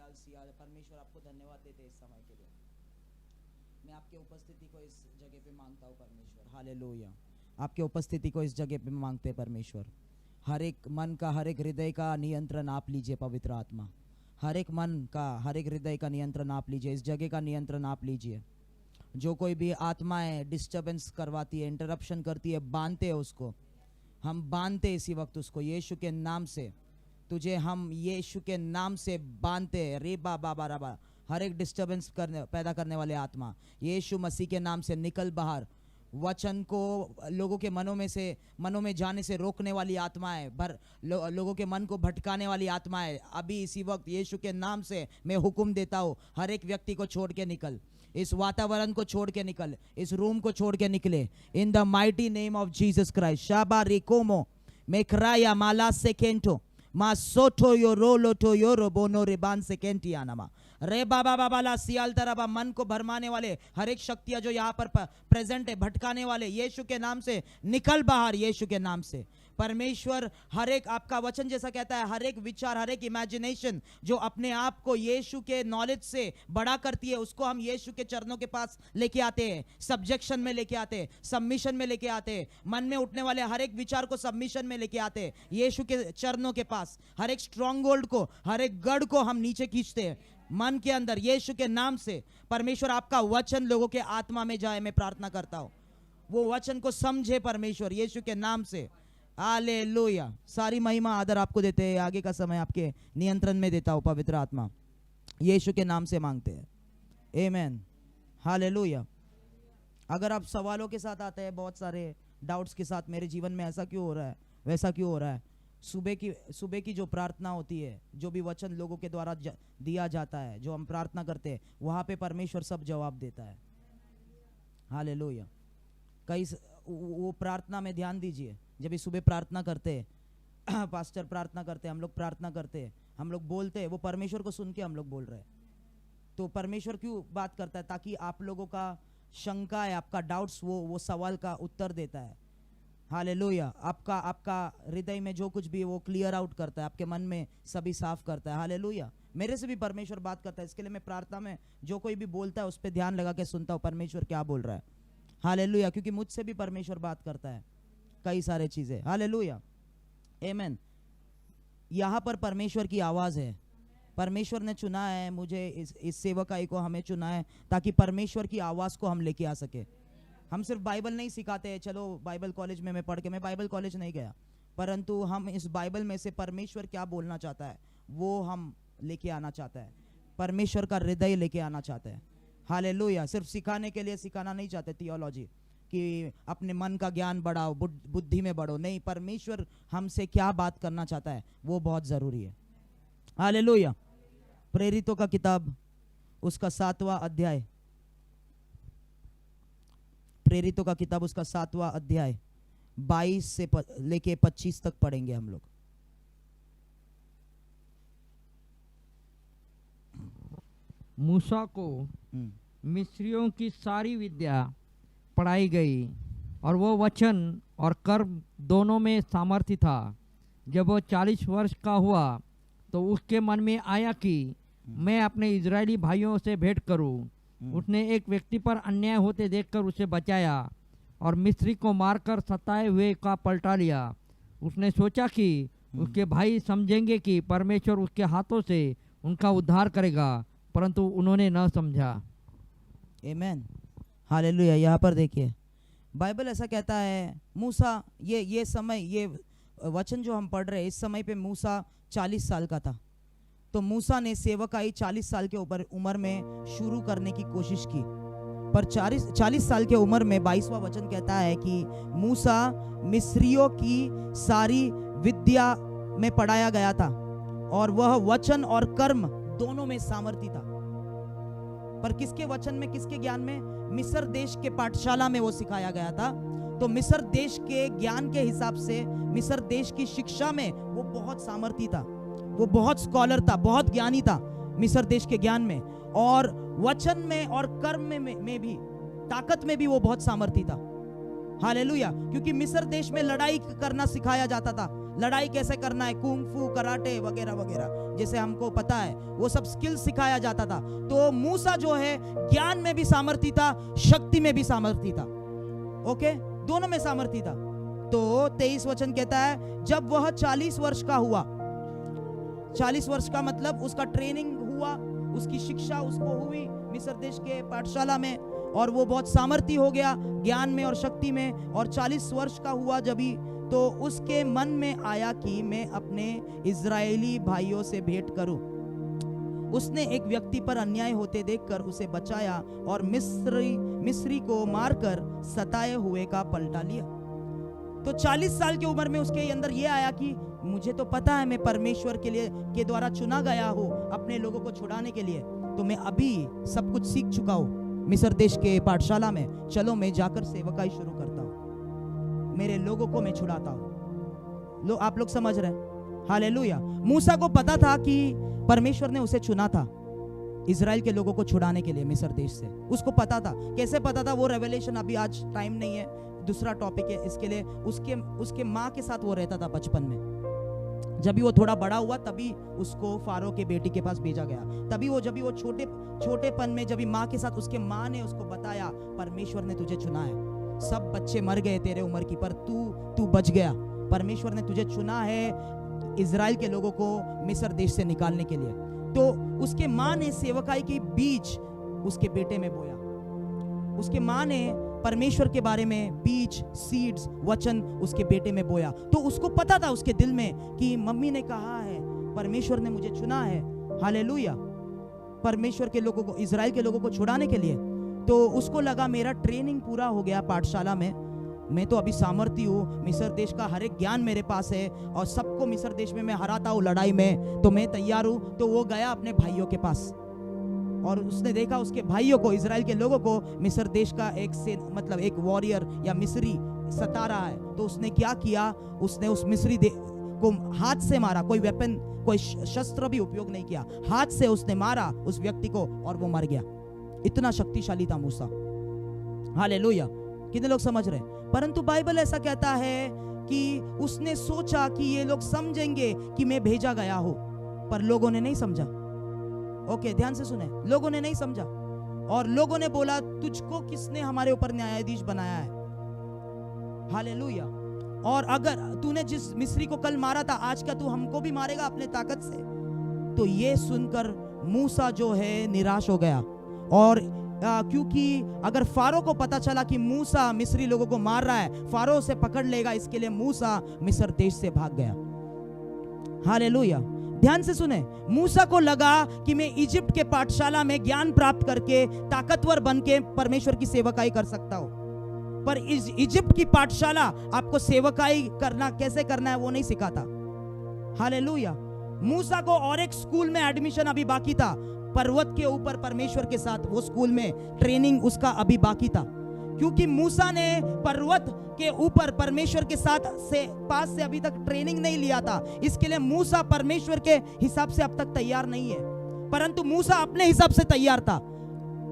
लाल सिया। परमेश्वर आपको धन्यवाद देते इस समय के लिए। मैं आपके उपस्थिति को इस जगह पे मांगता हूँ परमेश्वर, हालेलुया। आपके उपस्थिति को इस जगह पे मांगते हैं परमेश्वर। हर एक मन का, हर एक हृदय का नियंत्रण आप लीजिए पवित्र आत्मा। हर एक मन का, हर एक हृदय का नियंत्रण आप लीजिए, इस जगह का नियंत्रण आप लीजिए। जो कोई भी आत्माएं डिस्टर्बेंस करवाती है, इंटरप्शन करती है, बांधते हैं उसको, हम बांधते इसी वक्त उसको यीशु के नाम से। तुझे हम यीशु के नाम से बांधते हैं। रे बाबा बाबा, हर एक डिस्टर्बेंस करने पैदा करने वाले आत्मा यीशु मसीह के नाम से निकल बाहर। वचन को लोगों के मनों में जाने से रोकने वाली आत्माएं, लोगों के मन को भटकाने वाली आत्माएं, अभी इसी वक्त यीशु के नाम से मैं हुक्म देता हूँ, हर एक व्यक्ति को छोड़ के निकल, इस वातावरण को छोड़ के निकल, इस रूम को छोड़ के निकले, in the mighty name of Jesus Christ. शाबा रिकोमो मेक्राया माला सेकेंटो मा सोटो यो रोलो तो यो रोबोनो रिबान सेकेंटियानामा रे बाबा बाबा ला सियाल तरबा। मन को भरमाने वाले हर एक शक्तियां जो यहाँ पर प्रेजेंट है, भटकाने वाले, यीशु के नाम से निकल बाहर, यीशु के नाम से। परमेश्वर हर एक, आपका वचन जैसा कहता है, हर एक विचार, हर एक इमेजिनेशन जो अपने आप को यीशु के नॉलेज से बड़ा करती है, उसको हम यीशु के चरणों के पास लेके आते हैं, सब्जेक्शन में लेके आते हैं, सबमिशन में लेके आते हैं। मन में उठने वाले हर एक विचार को सबमिशन में लेके आते हैं यीशु के चरणों के पास। हर एक स्ट्रॉन्ग होल्ड को, हर एक गढ़ को हम नीचे खींचते हैं मन के अंदर यीशु के नाम से। परमेश्वर आपका वचन लोगों के आत्मा में जाए, मैं प्रार्थना करता हूं, वो वचन को समझे परमेश्वर यीशु के नाम से। हालेलुया। सारी महिमा आदर आपको देते हैं, आगे का समय आपके नियंत्रण में देता हूं पवित्र आत्मा, यीशु के नाम से मांगते हैं, आमेन, हालेलुया। अगर आप सवालों के साथ आते हैं, बहुत सारे डाउट्स के साथ, मेरे जीवन में ऐसा क्यों हो रहा है, वैसा क्यों हो रहा है, सुबह की जो प्रार्थना होती है, जो भी वचन लोगों के द्वारा दिया जाता है, जो हम प्रार्थना करते हैं, वहाँ पे परमेश्वर सब जवाब देता है, हालेलुया। कई वो प्रार्थना में ध्यान दीजिए, जब इस सुबह प्रार्थना करते हैं पास्टर प्रार्थना करते हैं, हम लोग प्रार्थना करते हैं, हम लोग बोलते हैं, वो परमेश्वर को सुन के हम लोग बोल रहे हैं। तो परमेश्वर क्यों बात करता है? ताकि आप लोगों का शंका है, आपका डाउट्स, वो सवाल का उत्तर देता है, हालेलुया। आपका हृदय में जो कुछ भी वो क्लियर आउट करता है, आपके मन में सभी साफ करता है, हालेलुया। मेरे से भी परमेश्वर बात करता है, इसके लिए मैं प्रार्थना में जो कोई भी बोलता है उस पर ध्यान लगा के सुनता हूँ परमेश्वर क्या बोल रहा है, हालेलुया। क्योंकि मुझसे भी परमेश्वर बात करता है कई सारे चीजें, हालेलुया, आमेन। यहाँ पर परमेश्वर की आवाज है, परमेश्वर ने चुना है मुझे, इस सेवकाई को हमें चुना है ताकि परमेश्वर की आवाज को हम लेके आ सके। हम सिर्फ बाइबल नहीं सिखाते हैं, चलो बाइबल कॉलेज में मैं पढ़ के, मैं बाइबल कॉलेज नहीं गया, परंतु हम इस बाइबल में से परमेश्वर क्या बोलना चाहता है वो हम लेके आना चाहता है, परमेश्वर का हृदय लेके आना चाहते हैं, हालेलुया। सिर्फ सिखाने के लिए सिखाना नहीं चाहते थियोलॉजी कि अपने मन का ज्ञान बढ़ाओ, बुद्धि में बढ़ो, नहीं, परमेश्वर हमसे क्या बात करना चाहता है वो बहुत जरूरी है, हालेलुया। प्रेरितों का किताब उसका 7वां अध्याय, प्रेरितों का किताब उसका 7वां अध्याय 22 से लेके 25 तक पढ़ेंगे हम लोग। मूसा को मिस्रियों की सारी विद्या पढ़ाई गई और वो वचन और कर्म दोनों में सामर्थ्य था। जब वो 40 वर्ष का हुआ तो उसके मन में आया कि मैं अपने इजरायली भाइयों से भेंट करूं। उसने एक व्यक्ति पर अन्याय होते देखकर उसे बचाया और मिस्री को मारकर सताए हुए का पलटा लिया। उसने सोचा कि उसके भाई समझेंगे कि परमेश्वर उसके हाथों से उनका उद्धार करेगा, परंतु उन्होंने न समझा। आमेन, हालेलुया। यहाँ पर देखिए बाइबल ऐसा कहता है, मूसा, ये समय, ये वचन जो हम पढ़ रहे हैं, इस समय पे मूसा 40 साल का था। तो मूसा ने सेवकाई 40 साल के उम्र में शुरू करने की कोशिश की, पर 40 साल के उम्र में 22वां वचन कहता है कि मूसा मिस्रियों की सारी विद्या में पढ़ाया गया था और वह वचन और कर्म दोनों में सामर्थ्य था। पर किसके वचन में, किसके ज्ञान में? मिस्र देश के पाठशाला में वो सिखाया गया था। तो मिस्र देश के ज्ञान के हिसाब से, मिस्र देश की शिक्षा में वो बहुत सामर्थ्य था, वो बहुत स्कॉलर था, बहुत ज्ञानी था मिस्र देश के ज्ञान में, और वचन में और कर्म में भी, ताकत में भी वो बहुत सामर्थ्य था, हालेलुया। क्योंकि मिस्र देश में लड़ाई करना सिखाया जाता था, लड़ाई कैसे करना है, कुंग फू, कराटे वगैरह वगैरह। जैसे हमको पता है वो सब स्किल्स सिखाया जाता था। तो मूसा जो है ज्ञान में भी सामर्थी था, शक्ति में भी सामर्थी था। ओके, दोनों में सामर्थी था। तो 23 वचन कहता है जब वह 40 वर्ष का हुआ, 40 वर्ष का मतलब उसका ट्रेनिंग हुआ, उसकी शिक्षा उसको हुई मिस्र देश के पाठशाला में, और वो बहुत सामर्थी हो गया ज्ञान में और शक्ति में। और 40 वर्ष का हुआ जब ही, तो उसके मन में आया कि मैं अपने इजरायली भाइयों से भेंट करूं। उसने एक व्यक्ति पर अन्याय होते देखकर उसे बचाया और मिस्री को मारकर सताए हुए का पलटा लिया। तो 40 साल की उम्र में उसके अंदर ये आया कि मुझे तो पता है मैं परमेश्वर के द्वारा चुना गया हूँ अपने लोगों को छुड़ाने के लिए, तो मैं अभी सब कुछ सीख चुका हूँ मिस्र देश के पाठशाला में, चलो मैं जाकर सेवकाई शुरू करता हूँ, मेरे लोगों को मैं छुड़ाता हूँ। आप लोग समझ रहे हैं? हालेलुया। मूसा को पता था कि परमेश्वर ने उसे चुना था इजराइल के लोगों को छुड़ाने के लिए मिस्र देश से, उसको पता था। कैसे पता था? वो रेवलेशन अभी आज टाइम नहीं है, दूसरा टॉपिक है इसके लिए। उसके माँ के साथ वो रहता था बचपन में। जब भी वो थोड़ा बड़ा हुआ तभी उसको फारो के बेटी के पास भेजा गया। जब भी वो छोटेपन में, जब भी माँ के साथ, उसके माँ ने उसको बताया परमेश्वर ने तुझे चुना है, सब बच्चे मर गए तेरे उम्र की, पर तू बच गया, परमेश्वर ने तुझे चुना है इजराइल के लोगों को मिस्र देश से निकालने के लिए। तो उसके माँ ने सेवकाई की बीज उसके बेटे में बोया। उसके माँ ने परमेश्वर के बारे में बीज, सीड्स, वचन उसके बेटे में बोया। तो उसको पता था उसके दिल में कि मम्मी ने कहा है परमेश्वर ने मुझे चुना है, हालेलुया, परमेश्वर के लोगों को, इजराइल के लोगों को छुड़ाने के लिए। तो उसको लगा मेरा ट्रेनिंग पूरा हो गया पाठशाला में, मैं तो अभी सामर्थी हूँ, मिस्र देश का हर एक ज्ञान मेरे पास है और सबको मिस्र देश में मैं हराता हूँ लड़ाई में, तो मैं तैयार हूँ। तो वो गया अपने भाइयों के पास और उसने देखा उसके भाइयों को, इजराइल के लोगों को मिस्र देश का एक वॉरियर या मिस्री सता रहा है। तो उसने क्या किया? उसने उस मिस्री को हाथ से मारा, कोई वेपन, कोई शस्त्र भी उपयोग नहीं किया, हाथ से उसने मारा उस व्यक्ति को और वो मर गया। इतना शक्तिशाली था मूसा, हालेलुया। कितने लोग समझ रहे हैं? परंतु बाइबल ऐसा कहता है कि उसने सोचा कि ये लोग समझेंगे कि मैं भेजा गया हूं, पर लोगों ने नहीं समझा। ओके, ध्यान से सुने, लोगों ने नहीं समझा। और लोगों ने बोला तुझको किसने हमारे ऊपर न्यायाधीश बनाया है, हालेलुया। और अगर तूने जिस मिस्री को कल मारा था, आज का तू हमको भी मारेगा अपने ताकत से। तो ये सुनकर मूसा जो है निराश हो गया। और क्योंकि अगर फारो को पता चला कि मूसा मिस्री लोगों को मार रहा है, फारो उसे पकड़ लेगा, इसके लिए मूसा मिस्र देश से भाग गया, हालेलुया। ध्यान से सुने, मूसा को लगा कि मैं इजिप्ट के पाठशाला में ज्ञान प्राप्त करके ताकतवर बनके परमेश्वर की सेवकाई कर सकता हूं, पर इजिप्ट की पाठशाला आपको सेवकाई करना कैसे करना है वो नहीं सिखाता, हालेलुया। मूसा को और एक स्कूल में एडमिशन अभी बाकी था, पर्वत के ऊपर परमेश्वर के साथ वो स्कूल में ट्रेनिंग उसका अभी बाकी था, क्योंकि मूसा ने पर्वत के ऊपर परमेश्वर के साथ पास से अभी तक ट्रेनिंग नहीं लिया था। इसके लिए मूसा परमेश्वर के हिसाब से अब तक तैयार नहीं है, परंतु मूसा अपने हिसाब से तैयार था।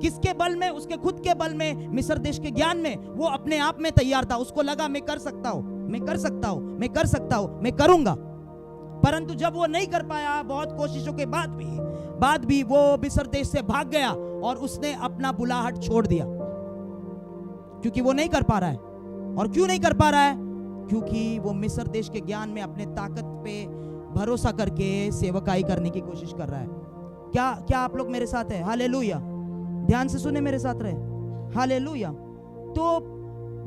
किसके बल में? उसके खुद के बल में, मिस्र देश के ज्ञान में वो अपने आप में तैयार था। उसको लगा मैं कर सकता हूं, मैं कर सकता हूं, मैं कर सकता हूं, मैं करूंगा। परंतु जब वो नहीं कर पाया, बहुत कोशिशों के बाद भी वो मिस्र देश से भाग गया और उसने अपना बुलाहट छोड़ दिया, क्योंकि वो नहीं कर पा रहा है। और क्यों नहीं कर पा रहा है? क्योंकि वो मिस्र देश के ज्ञान में अपने ताकत पे भरोसा करके सेवकाई करने की कोशिश कर रहा है। क्या आप लोग मेरे साथ हैं? हालेलुया। ध्यान से सुने, मेरे साथ रहे, हालेलुया। तो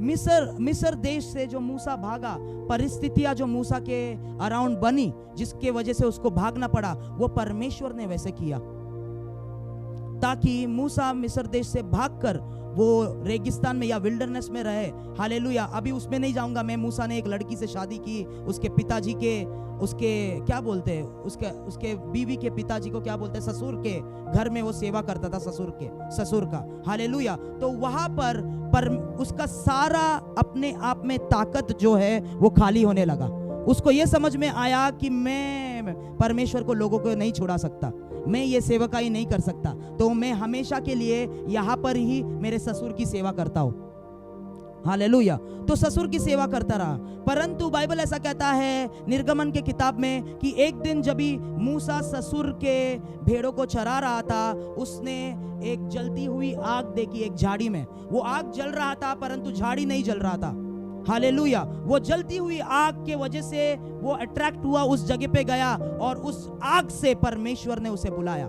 मिस्र देश से जो मूसा भागा, परिस्थितियां जो मूसा के अराउंड बनी जिसके वजह से उसको भागना पड़ा, वो परमेश्वर ने वैसे किया ताकि मूसा मिस्र देश से भागकर वो रेगिस्तान में या विल्डरनेस में रहे, हालेलुया। अभी उसमें नहीं जाऊंगा मैं। मूसा ने एक लड़की से शादी की, उसके पिताजी के, उसके क्या बोलते हैं, उसके बीवी के पिताजी को क्या बोलते हैं, ससुर के घर में वो सेवा करता था, ससुर का, हालेलुया। तो वहां पर उसका सारा अपने आप में ताकत जो है वो खाली होने लगा। उसको ये समझ में आया कि मैं परमेश्वर को, लोगों को नहीं छुड़ा सकता, मैं ये सेवकाई नहीं कर सकता, तो मैं हमेशा के लिए यहाँ पर ही मेरे ससुर की सेवा करता हूँ, हालेलुया। तो ससुर की सेवा करता रहा, परंतु बाइबल ऐसा कहता है निर्गमन के किताब में कि एक दिन जब भी मूसा ससुर के भेड़ों को चरा रहा था, उसने एक जलती हुई आग देखी एक झाड़ी में। वो आग जल रहा था परंतु झाड़ी नहीं जल रहा था। हालेलुया। वो जलती हुई आग के वजह से वो अट्रैक्ट हुआ, उस जगह पे गया और उस आग से परमेश्वर ने उसे बुलाया।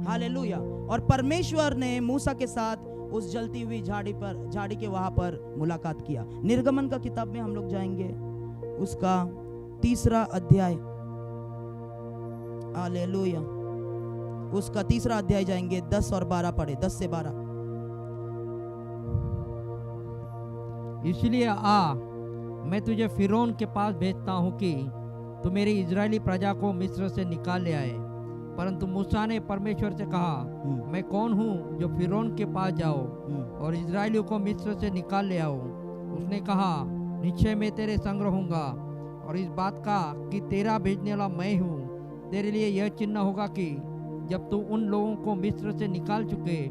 हालेलुया। और परमेश्वर ने मूसा के साथ उस जलती हुई झाड़ी के वहां पर मुलाकात किया। निर्गमन का किताब में हम लोग जाएंगे, उसका 3 अध्याय। हालेलुया। उसका 3 अध्याय जाएंगे, 10 और 12 पढ़े, 10 से 12। इसलिए आ, मैं तुझे फिरौन के पास भेजता हूँ कि तू मेरी इजरायली प्रजा को मिस्र से निकाल ले आए। परंतु मूसा ने परमेश्वर से कहा, मैं कौन हूँ जो फिरौन के पास जाऊँ और इजरायलियों को मिस्र से निकाल ले आऊँ। उसने कहा, निश्चय मैं तेरे संग रहूँगा और इस बात का कि तेरा भेजने वाला मैं हूँ तेरे लिए यह चिन्ह होगा कि जब तू उन लोगों को मिस्र से निकाल चुके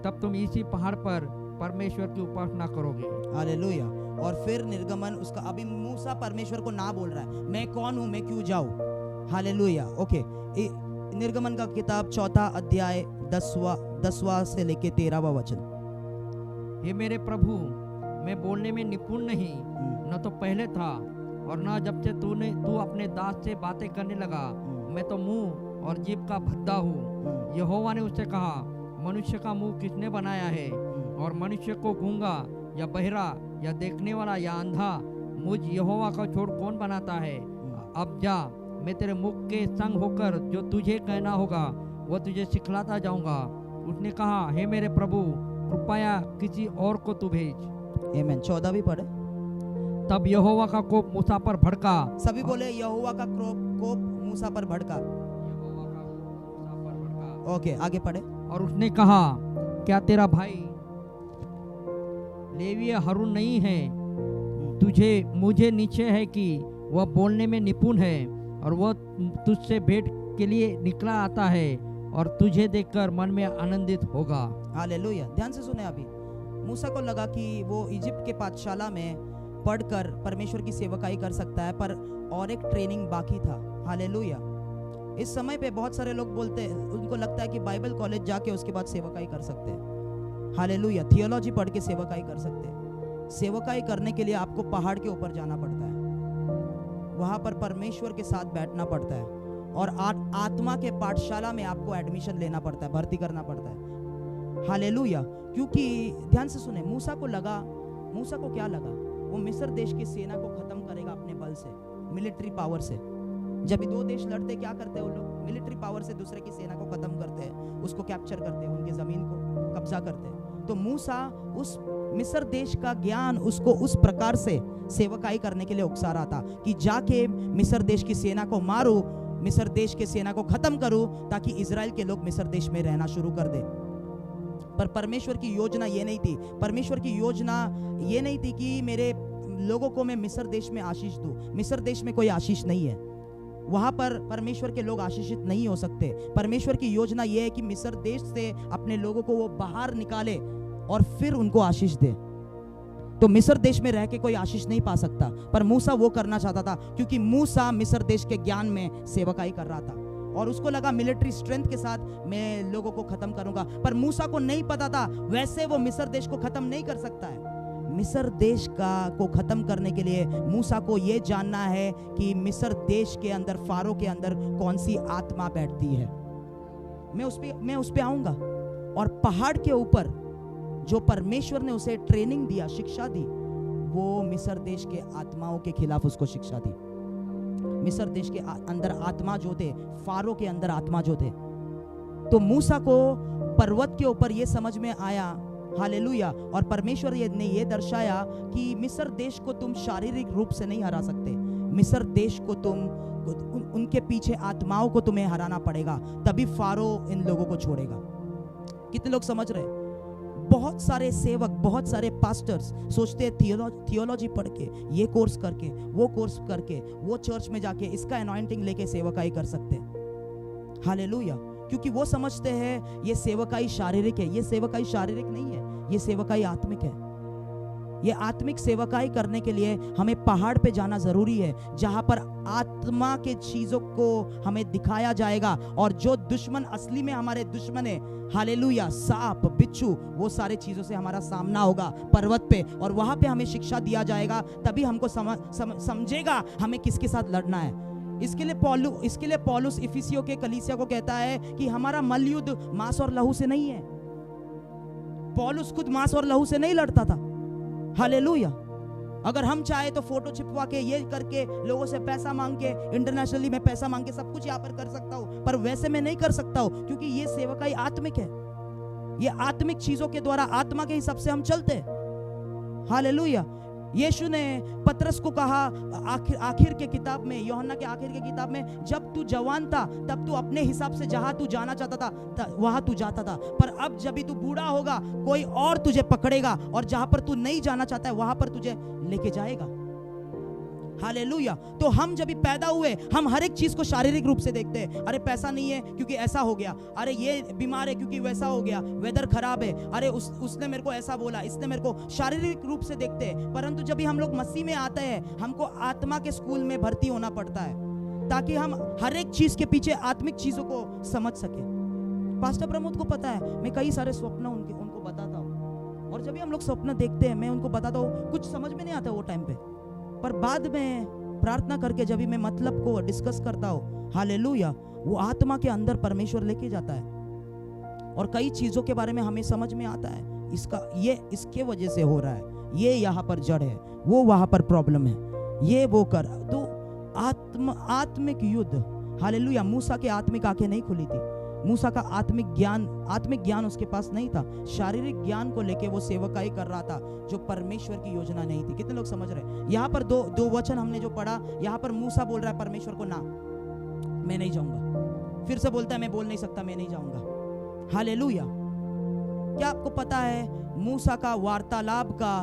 तब तुम इसी पहाड़ पर परमेश्वर की उपासना करोगे। हालेलुया। और फिर निर्गमन उसका, अभी मूसा परमेश्वर को ना बोल रहा है, मैं कौन हूं, मैं क्यों जाऊं। हालेलुया। ओके, निर्गमन का किताब 4 अध्याय 10वां से लेके 13वां वचन। हे मेरे प्रभु, मैं बोलने में निपुण नहीं, न तो पहले था और न जब से तू अपने दास से बातें करने लगा। मैं तो मुंह और जीभ का भद्दा हूँ। यहोवा ने उससे कहा, मनुष्य का मुंह किसने बनाया है और मनुष्य को गूंगा या बहरा या देखने वाला या अंधा मुझ यहोवा का छोड़ कौन बनाता है। अब जा, मैं तेरे मुख के संग होकर जो तुझे कहना होगा वो तुझे सिखलाता जाऊंगा। उसने कहा, हे मेरे प्रभु, कृपया किसी और को तू भेज। आमीन। 14 भी पढ़े। तब यहोवा का कोप मूसा पर भड़का। सभी बोले, यहोवा का कोप मूसा पर भड़का। यहोवा का कोप मूसा पर भड़का। ओके, आगे पढ़े। और उसने कहा, क्या तेरा भाई लेवीय हारून नहीं है? मुझे निश्चय है कि वह बोलने में निपुण है और वह तुझसे भेंट के लिए निकला आता है और तुझे देखकर मन में आनंदित होगा। हालेलुया। ध्यान से सुने। अभी मूसा को लगा कि वो इजिप्ट के पाठशाला में पढ़कर परमेश्वर की सेवकाई कर सकता है, पर और एक ट्रेनिंग बाकी था। हालेलुया। इस समय पे बहुत सारे लोग बोलते हैं, उनको लगता है कि बाइबल कॉलेज जाके उसके बाद सेवकाई कर सकते हैं। हालेलुया। थियोलॉजी पढ़ के सेवकाई कर सकते हैं। सेवकाई करने के लिए आपको पहाड़ के ऊपर जाना पड़ता है, वहां पर परमेश्वर के साथ बैठना पड़ता है और आत्मा के पाठशाला में आपको एडमिशन लेना पड़ता है, भर्ती करना पड़ता है। हालेलुया। क्योंकि ध्यान से सुने, मूसा को क्या लगा? वो मिस्र देश की सेना को खत्म करेगा अपने बल से, मिलिट्री पावर से। जब 2 देश लड़ते क्या करते हैं वो लोग? मिलिट्री पावर से दूसरे की सेना को खत्म करते हैं, उसको कैप्चर करते हैं, उनकी जमीन को कब्जा करते हैं। तो मूसा उस मिस्र देश का ज्ञान उसको उस प्रकार से सेवकाई करने के लिए उकसा रहा था कि जाके मिस्र देश की सेना को मारो, मिस्र देश के सेना को खत्म करो, ताकि इजराइल के लोग मिस्र देश में रहना शुरू कर दे। पर परमेश्वर की योजना ये नहीं थी। परमेश्वर की योजना ये नहीं थी कि मेरे लोगों को मैं मिस्र देश में आशीष दूं। मिस्र देश में कोई आशीष नहीं है, वहां पर परमेश्वर के लोग आशीषित नहीं हो सकते। परमेश्वर की योजना यह है कि मिस्र देश से अपने लोगों को वो बाहर निकाले और फिर उनको आशीष दे। तो मिस्र देश में रह के कोई आशीष नहीं पा सकता, पर मूसा वो करना चाहता था, क्योंकि मूसा मिस्र देश के ज्ञान में सेवकाई कर रहा था और उसको लगा मिलिट्री स्ट्रेंथ के साथ मैं लोगों को खत्म करूंगा। पर मूसा को नहीं पता था वैसे वो मिस्र देश को खत्म नहीं कर सकता है। मिस्र देश को खत्म करने के लिए मूसा को यह जानना है कि मिस्र देश के अंदर, फारो के अंदर कौन सी आत्मा बैठती है। मैं उस पे आऊंगा। और पहाड़ के ऊपर जो परमेश्वर ने उसे ट्रेनिंग दिया, शिक्षा दी, वो मिस्र देश के आत्माओं के खिलाफ उसको शिक्षा दी। मिस्र देश के अंदर आत्मा जो थे, फारो के अंदर आत्मा जो थे, तो मूसा को पर्वत के ऊपर ये समझ में आया। हालेलुया। और परमेश्वर ने ये दर्शाया कि मिस्र देश को तुम शारीरिक रूप से नहीं हरा सकते, मिस्र देश को तुम उनके पीछे आत्माओं को तुम्हें हराना पड़ेगा, तभी फारो इन लोगों को छोड़ेगा। कितने लोग समझ रहे? बहुत सारे सेवक, बहुत सारे पास्टर्स सोचते हैं थियोलॉजी पढ़ के, ये कोर्स करके, वो कोर्स करके, वो चर्च में जाके इसका अनॉइंटिंग लेके सेवकाई कर सकते हैं। हालेलुया। क्योंकि वो समझते हैं ये सेवकाई शारीरिक है। ये सेवकाई शारीरिक नहीं है, ये सेवकाई आत्मिक है। ये आत्मिक सेवकाई करने के लिए हमें पहाड़ पे जाना जरूरी है, जहां पर आत्मा के चीजों को हमें दिखाया जाएगा, और जो दुश्मन असली में हमारे दुश्मन है, हालेलुया, सांप बिच्छू, वो सारे चीजों से हमारा सामना होगा पर्वत पे, और वहां पे हमें शिक्षा दिया जाएगा। तभी हमको समझेगा हमें किसके साथ लड़ना है। इसके लिए पौलुस इफिसियों के कलीसिया को कहता है कि हमारा मल्लयुद्ध मांस और लहू से नहीं है। पौलुस खुद मांस और लहू से नहीं लड़ता था, हालेलुया। अगर हम चाहे तो फोटो छिपवा के, ये करके, लोगों से पैसा मांग के, इंटरनेशनली मैं पैसा मांग के सब कुछ यहाँ पर कर सकता हूँ, पर वैसे मैं नहीं कर सकता हूँ, क्योंकि ये सेवकाई आत्मिक है। ये आत्मिक चीजों के द्वारा, आत्मा के हिसाब से हम चलते हैं, हालेलुया। यीशु ने पतरस को कहा आखिर के किताब में, यूहन्ना के आखिर के किताब में, जब तू जवान था तब तू अपने हिसाब से जहां तू जाना चाहता था वहां तू जाता था, पर अब जब भी तू बूढ़ा होगा कोई और तुझे पकड़ेगा और जहां पर तू नहीं जाना चाहता है वहां पर तुझे लेके जाएगा, हालेलुया। तो हम जब भी पैदा हुए, हम हर एक चीज को शारीरिक रूप से देखते हैं। अरे पैसा नहीं है क्योंकि ऐसा हो गया, अरे ये बीमार है क्योंकि वैसा हो गया, वेदर खराब है, अरे उसने मेरे को ऐसा बोला, इसने मेरे को, शारीरिक रूप से देखते हैं। परंतु जब भी हम लोग मसीह में आते हैं, हमको आत्मा के स्कूल में भर्ती होना पड़ता है, ताकि हम हर एक चीज के पीछे आत्मिक चीजों को समझ सके। पास्टर प्रमोद को पता है, मैं कई सारे स्वप्न उनको बताता हूँ, और जब भी हम लोग स्वप्न देखते हैं मैं उनको बताता हूँ, कुछ समझ में नहीं आता वो टाइम पे, पर बाद में प्रार्थना करके जब भी मैं मतलब को डिस्कस करता हूँ, हालेलुया, वो आत्मा के अंदर परमेश्वर लेके जाता है, और कई चीजों के बारे में हमें समझ में आता है, इसके वजह से हो रहा है, ये यहाँ पर जड़ है, वो वहां पर प्रॉब्लम है, ये वो कर। तो आत्मिक युद्ध, हालेलुया। मूसा के आत्मिक आंखें नहीं खुली थी, मूसा का आत्मिक ज्ञान उसके पास नहीं था, शारीरिक ज्ञान को लेके वो सेवकाई कर रहा था, जो परमेश्वर की योजना नहीं थी। कितने लोग समझ रहे हैं? यहाँ पर दो वचन हमने जो पढ़ा, यहाँ पर मूसा बोल रहा है परमेश्वर को, ना मैं नहीं जाऊंगा, फिर से बोलता है मैं बोल नहीं सकता, मैं नहीं जाऊंगा, हालेलुया। क्या आपको पता है मूसा का वार्तालाप का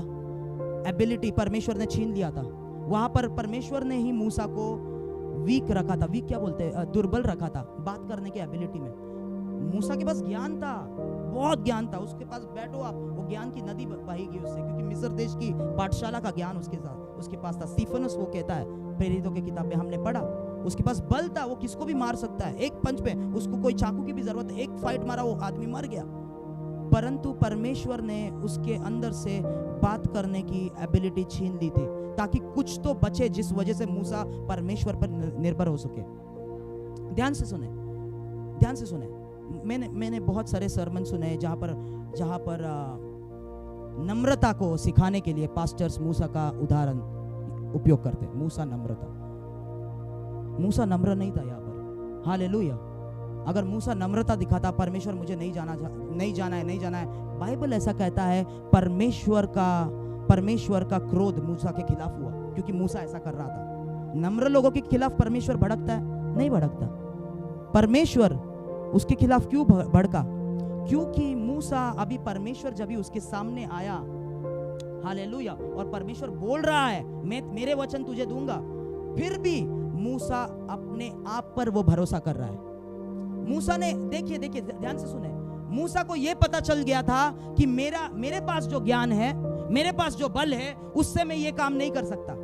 एबिलिटी परमेश्वर ने छीन लिया था? वहां पर परमेश्वर ने ही मूसा को वीक रखा था, वीक क्या बोलते हैं, दुर्बल रखा था बात करने के एबिलिटी में। मूसा के पास ज्ञान था, बहुत ज्ञान था, उसके पास बैठो आप, वो ज्ञान की नदी बहेगी उससे, क्योंकि मिस्र देश की पाठशाला का ज्ञान उसके पास था। स्टीफनस वो कहता है, प्रेरितों की किताब में हमने पढ़ा, उसके पास बल था, वो किसको भी मार सकता है, एक पंच पे, उसको कोई चाकू की भी जरूरत, एक फाइट मारा वो आदमी मर गया। परंतु परमेश्वर ने उसके अंदर से बात करने की एबिलिटी छीन ली थी, ताकि कुछ तो बचे जिस वजह से मूसा परमेश्वर पर निर्भर हो सके। ध्यान से सुने। मैंने बहुत सारे सरमन सुने जहां पर नम्रता को सिखाने के लिए पास्टर्स मूसा का उदाहरण उपयोग करते। मूसा नम्र नहीं था यहाँ पर, हालेलुया। अगर मूसा नम्रता दिखाता, परमेश्वर मुझे नहीं जाना है, बाइबल ऐसा कहता है परमेश्वर का क्रोध मूसा के खिलाफ हुआ, क्योंकि मूसा ऐसा कर रहा था। नम्र लोगों के खिलाफ परमेश्वर भड़कता है? नहीं भड़कता। परमेश्वर उसके खिलाफ क्यों भड़का? क्योंकि मूसा अभी परमेश्वर जब भी उसके सामने आया, हालेलुया, और परमेश्वर बोल रहा है मैं मेरे वचन तुझे दूंगा, फिर भी मूसा अपने आप पर वो भरोसा कर रहा है। मूसा ने, देखिए ध्यान से सुने, मूसा को यह पता चल गया था कि मेरे पास जो ज्ञान है, मेरे पास जो बल है, उससे मैं ये काम नहीं कर सकता।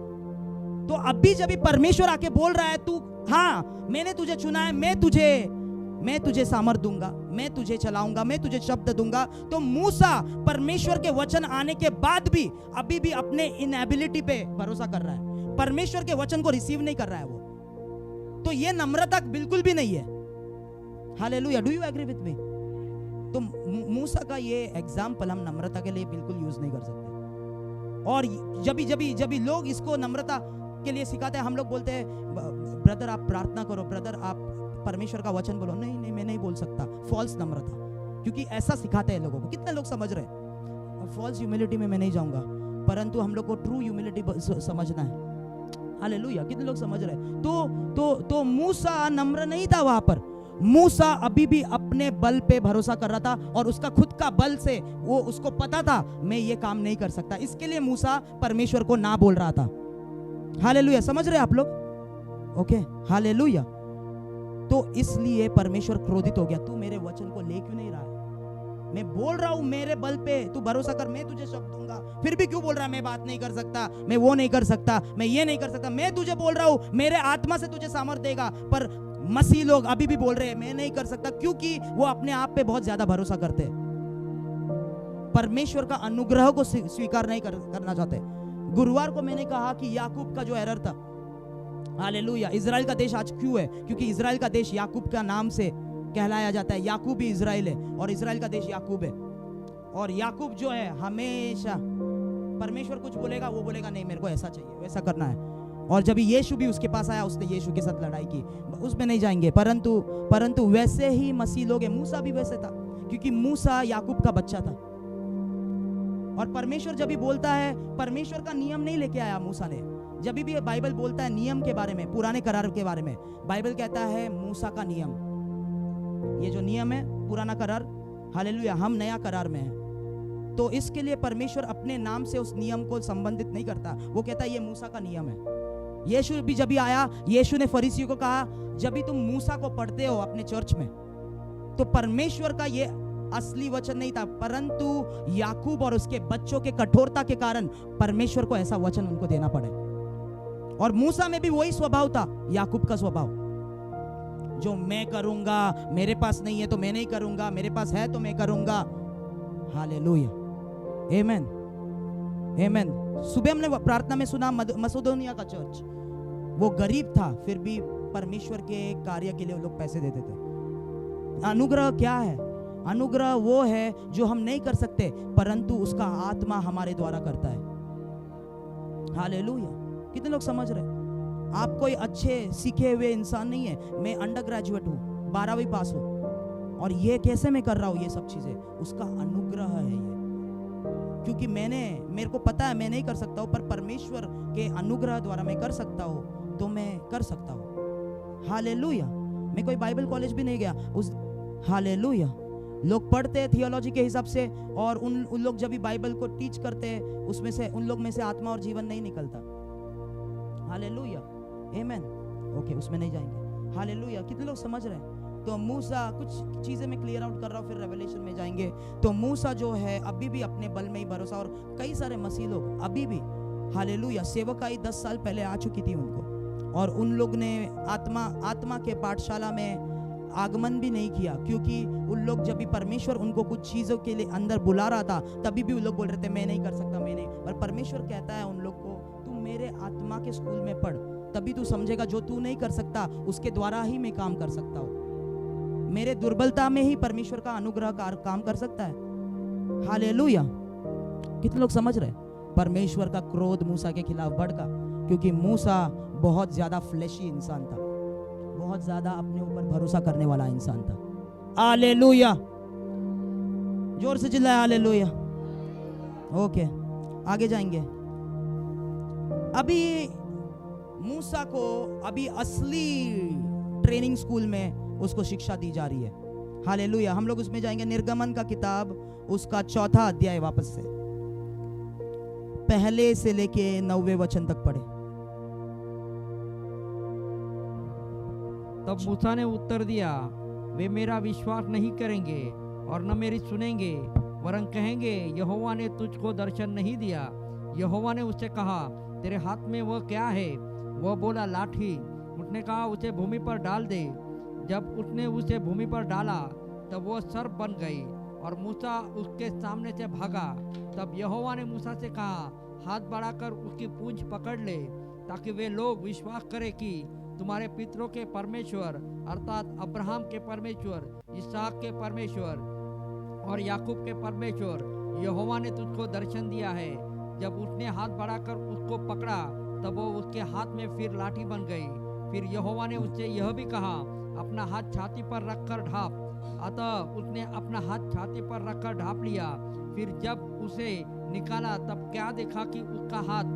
तो अभी जब भी परमेश्वर आके बोल रहा है तू, हाँ मैंने तुझे चुना है, मैं तुझे सामर्थ दूंगा, मैं तुझे चलाऊंगा, मैं तुझे शब्द दूंगा, तो मूसा परमेश्वर के वचन आने के बाद भी अभी भी अपने इनएबिलिटी पे भरोसा कर रहा है, परमेश्वर के वचन को रिसीव नहीं कर रहा है वो। तो ये नम्रता बिल्कुल भी नहीं है, hallelujah. Do you agree with me? तो मूसा का ये एग्जाम्पल हम नम्रता के लिए बिल्कुल यूज नहीं कर सकते। और जब भी लोग इसको नम्रता के लिए सिखाते हैं, हम लोग बोलते हैं ब्रदर आप प्रार्थना करो, ब्रदर आप परमेश्वर का वचन बोलो। नहीं मैं नहीं बोल सकता, फॉल्स नम्रता, क्योंकि ऐसा सिखाते हैं लोगों को। कितने लोग समझ रहे हैं? फॉल्स ह्यूमिलिटी में मैं नहीं जाऊंगा, परंतु हम लोग को ट्रू ह्यूमिलिटी समझना है, हालेलुया। कितने लोग समझ रहे हैं? तो मूसा नम्र नहीं था वहां पर, मूसा अभी भी अपने बल पे भरोसा कर रहा था, और उसका खुद का बल से वो, उसको पता था मैं ये काम नहीं कर सकता, इसके लिए मूसा परमेश्वर को ना बोल रहा था, हालेलुया। समझ रहे आप लोग? Okay, hallelujah. तो इसलिए परमेश्वर क्रोधित हो गया, तू मेरे वचन को ले क्यों नहीं रहा है? मैं बोल रहा हूं मेरे बल पे तू भरोसा कर, मैं तुझे शब्द दूंगा, फिर भी क्यों बोल रहा है मैं बात नहीं कर सकता, मैं वो नहीं कर सकता, मैं ये नहीं कर सकता। मैं तुझे बोल रहा हूं मेरे आत्मा से तुझे सामर्थ देगा। पर मसीह लोग अभी भी बोल रहे हैं मैं नहीं कर सकता, क्योंकि वो अपने आप पे बहुत ज्यादा भरोसा करते हैं, परमेश्वर का अनुग्रह को स्वीकार नहीं करना चाहते। गुरुवार को मैंने कहा कि याकूब का जो एरर था, हालेलुया, इजराइल का देश आज क्यों है, क्योंकि इजराइल का देश याकूब का नाम से कहलाया जाता है। याकूब ही इजराइल है और इजराइल का देश याकूब है। और याकूब जो है हमेशा परमेश्वर कुछ बोलेगा, वो बोलेगा नहीं मेरे को ऐसा चाहिए, वैसा करना है। और जब यीशु भी उसके पास आया, उसने यीशु के साथ लड़ाई की, उसमें नहीं जाएंगे। परंतु वैसे ही मसीह लोग हैं। मूसा भी वैसे था, क्योंकि मूसा याकूब का बच्चा था। और परमेश्वर जब भी बोलता है, परमेश्वर का नियम नहीं लेके आया मूसा ने। जब भी बाइबल बोलता है नियम के बारे में, पुराने करार के बारे में, बाइबल कहता है मूसा का नियम, ये जो नियम है पुराना करार, हालेलुया, हम नया करार में है। तो इसके लिए परमेश्वर अपने नाम से उस नियम को संबंधित नहीं करता, वो कहता है ये मूसा का नियम है। यीशु भी जब भी आया, यीशु ने फरीसियों को कहा, जब भी तुम मूसा को पढ़ते हो अपने चर्च में, तो परमेश्वर का ये असली वचन नहीं था, परंतु याकूब और उसके बच्चों के कठोरता के कारण परमेश्वर को ऐसा वचन उनको देना पड़े। और मूसा में भी वही स्वभाव था, याकूब का स्वभाव, जो मैं करूंगा, मेरे पास नहीं है तो मैं नहीं करूंगा, मेरे पास है तो मैं करूंगा। हालेलुया, आमेन, आमेन। सुबह हमने प्रार्थना में सुना मसोदोनिया का चर्च, वो गरीब था, फिर भी परमेश्वर के कार्य के लिए वो लोग पैसे देते थे। अनुग्रह क्या है? अनुग्रह वो है जो हम नहीं कर सकते, परंतु उसका आत्मा हमारे द्वारा करता है। हालेलुया। कितने लोग समझ रहे? आप कोई अच्छे सीखे हुए इंसान नहीं है। मैं अंडर ग्रेजुएट हूँ, 12वीं पास हूँ, और ये कैसे मैं कर रहा हूँ ये सब चीजें? उसका अनुग्रह है ये, क्योंकि मेरे को पता है मैं नहीं कर सकता हूँ, पर परमेश्वर के अनुग्रह द्वारा मैं कर सकता हूँ, तो मैं कर सकता हूँ। हालेलुया। मैं कोई बाइबल कॉलेज भी नहीं गया उस, हालेलुया। लोग पढ़ते हैं थियोलॉजी के हिसाब से, और उन लोग जब भी बाइबल को टीच करते हैं, उसमें से उन लोग में से आत्मा और जीवन नहीं निकलता। हालेलुया, आमेन। ओके, उसमें नहीं जाएंगे। हालेलुया। कितने लोग समझ रहे हैं? तो मूसा, कुछ चीजें मैं क्लियर आउट कर रहा हूँ, फिर रेवलेशन में जाएंगे। तो मूसा जो है अभी भी अपने बल में ही भरोसा, और कई सारे मसीह लोग अभी भी, हालेलुया, सेवकाई 10 साल पहले आ चुकी थी उनको, और उन लोग ने आत्मा के पाठशाला में आगमन भी नहीं किया, क्योंकि उन लोग जब भी परमेश्वर उनको कुछ चीजों के लिए अंदर बुला रहा था, तभी भी उन लोग बोल रहे थे मैं नहीं कर सकता, मैं नहीं। पर परमेश्वर कहता है उन लोग को, तू मेरे आत्मा के स्कूल में पढ़, तभी तू समझेगा जो तू नहीं कर सकता उसके द्वारा ही मैं काम कर सकता हूँ। मेरे दुर्बलता में ही परमेश्वर का अनुग्रह काम कर सकता है। हालेलुया। कितने लोग समझ रहे? परमेश्वर का क्रोध मूसा के खिलाफ भड़का, क्योंकि मूसा बहुत ज्यादा फ्लैशी इंसान था, बहुत ज्यादा अपने ऊपर भरोसा करने वाला इंसान था। हालेलुया। जोर से चिल्लाए हालेलुया। ओके, आगे जाएंगे। अभी मूसा को अभी असली ट्रेनिंग स्कूल में उसको शिक्षा दी जा रही है। हालेलुया। हम लोग उसमें जाएंगे, निर्गमन का किताब, उसका 4था अध्याय, वापस से पहले से लेके 9वें वचन तक पढ़े। तब मूसा ने उत्तर दिया, वे मेरा विश्वास नहीं करेंगे और न मेरी सुनेंगे, वरन कहेंगे यहोवा ने तुझको दर्शन नहीं दिया। यहोवा ने उससे कहा, तेरे हाथ में वह क्या है? वह बोला, लाठी। उसने कहा, उसे भूमि पर डाल दे। जब उसने उसे भूमि पर डाला, तब वह सर्प बन गई और मूसा उसके सामने से भागा। तब यहोवा ने मूसा से कहा, हाथ बढ़ाकर उसकी पूंछ पकड़ ले, ताकि वे लोग विश्वास करें कि तुम्हारे पितरों के परमेश्वर, अर्थात अब्राहम के परमेश्वर, इसहाक के परमेश्वर और याकूब के परमेश्वर, यहोवा ने तुझको दर्शन दिया है। जब उसने हाथ बढ़ाकर उसको पकड़ा, तब वो उसके हाथ में फिर लाठी बन गई। फिर यहोवा ने उससे यह भी कहा, अपना हाथ छाती पर रखकर ढाँप। अतः उसने अपना हाथ छाती पर रखकर ढाँप लिया। फिर जब उसे निकाला, तब क्या देखा कि उसका हाथ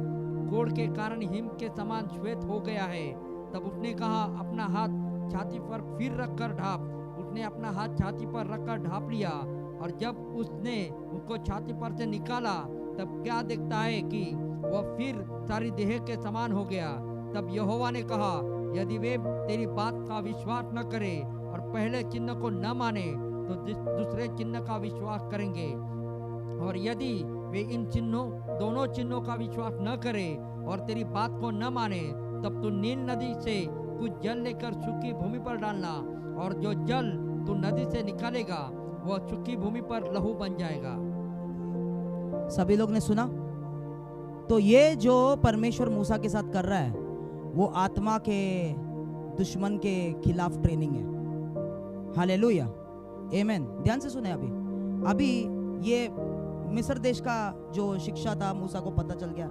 कोढ़ के कारण हिम के समान श्वेत हो गया है। तब उसने कहा, अपना हाथ छाती पर फिर रखकर ढाँप। उसने अपना हाथ छाती पर रखकर ढाँप लिया, और जब उसने उसको छाती पर से निकाला, तब क्या देखता है कि वह फिर सारी देह के समान हो गया। तब यहोवा ने कहा, यदि वे तेरी बात का विश्वास न करे और पहले चिन्ह को न माने, तो दूसरे चिन्ह का विश्वास करेंगे। और यदि वे इन दोनों चिन्हों का विश्वास न करे और तेरी बात को न माने, तब तू नील नदी से कुछ जल लेकर सूखी भूमि पर डालना, और जो जल तू नदी से निकालेगा वह सूखी भूमि पर लहू बन जाएगा। सभी लोग ने सुना? तो ये जो परमेश्वर मूसा के साथ कर रहा है वो आत्मा के दुश्मन के खिलाफ ट्रेनिंग है। हालेलुया, आमेन। ध्यान से सुने। अभी ये मिस्र देश का जो शिक्षा था मूसा को पता चल गया,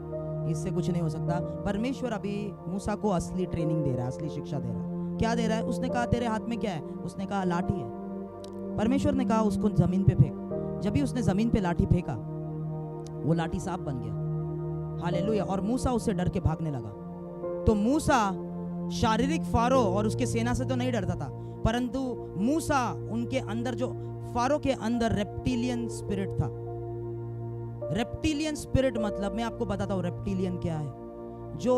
इससे कुछ नहीं हो सकता। परमेश्वर अभी मूसा को असली ट्रेनिंग दे रहा है, असली शिक्षा दे रहा है। क्या दे रहा है? उसने कहा तेरे हाथ में क्या है? उसने कहा लाठी है। परमेश्वर ने कहा उसको जमीन पे फेंक। जब भी उसने जमीन पे लाठी फेंका वो लाठी सांप बन गया। हालेलुया। और मूसा उससे डर के भागने लगा। तो मूसा शारीरिक फारो और उसके सेना से तो नहीं डरता था, परंतु मूसा उनके अंदर जो फारो के अंदर रेप्टिलियन स्पिरिट था। रेप्टिलियन स्पिरिट मतलब मैं आपको बताता हूँ रेप्टिलियन क्या है। जो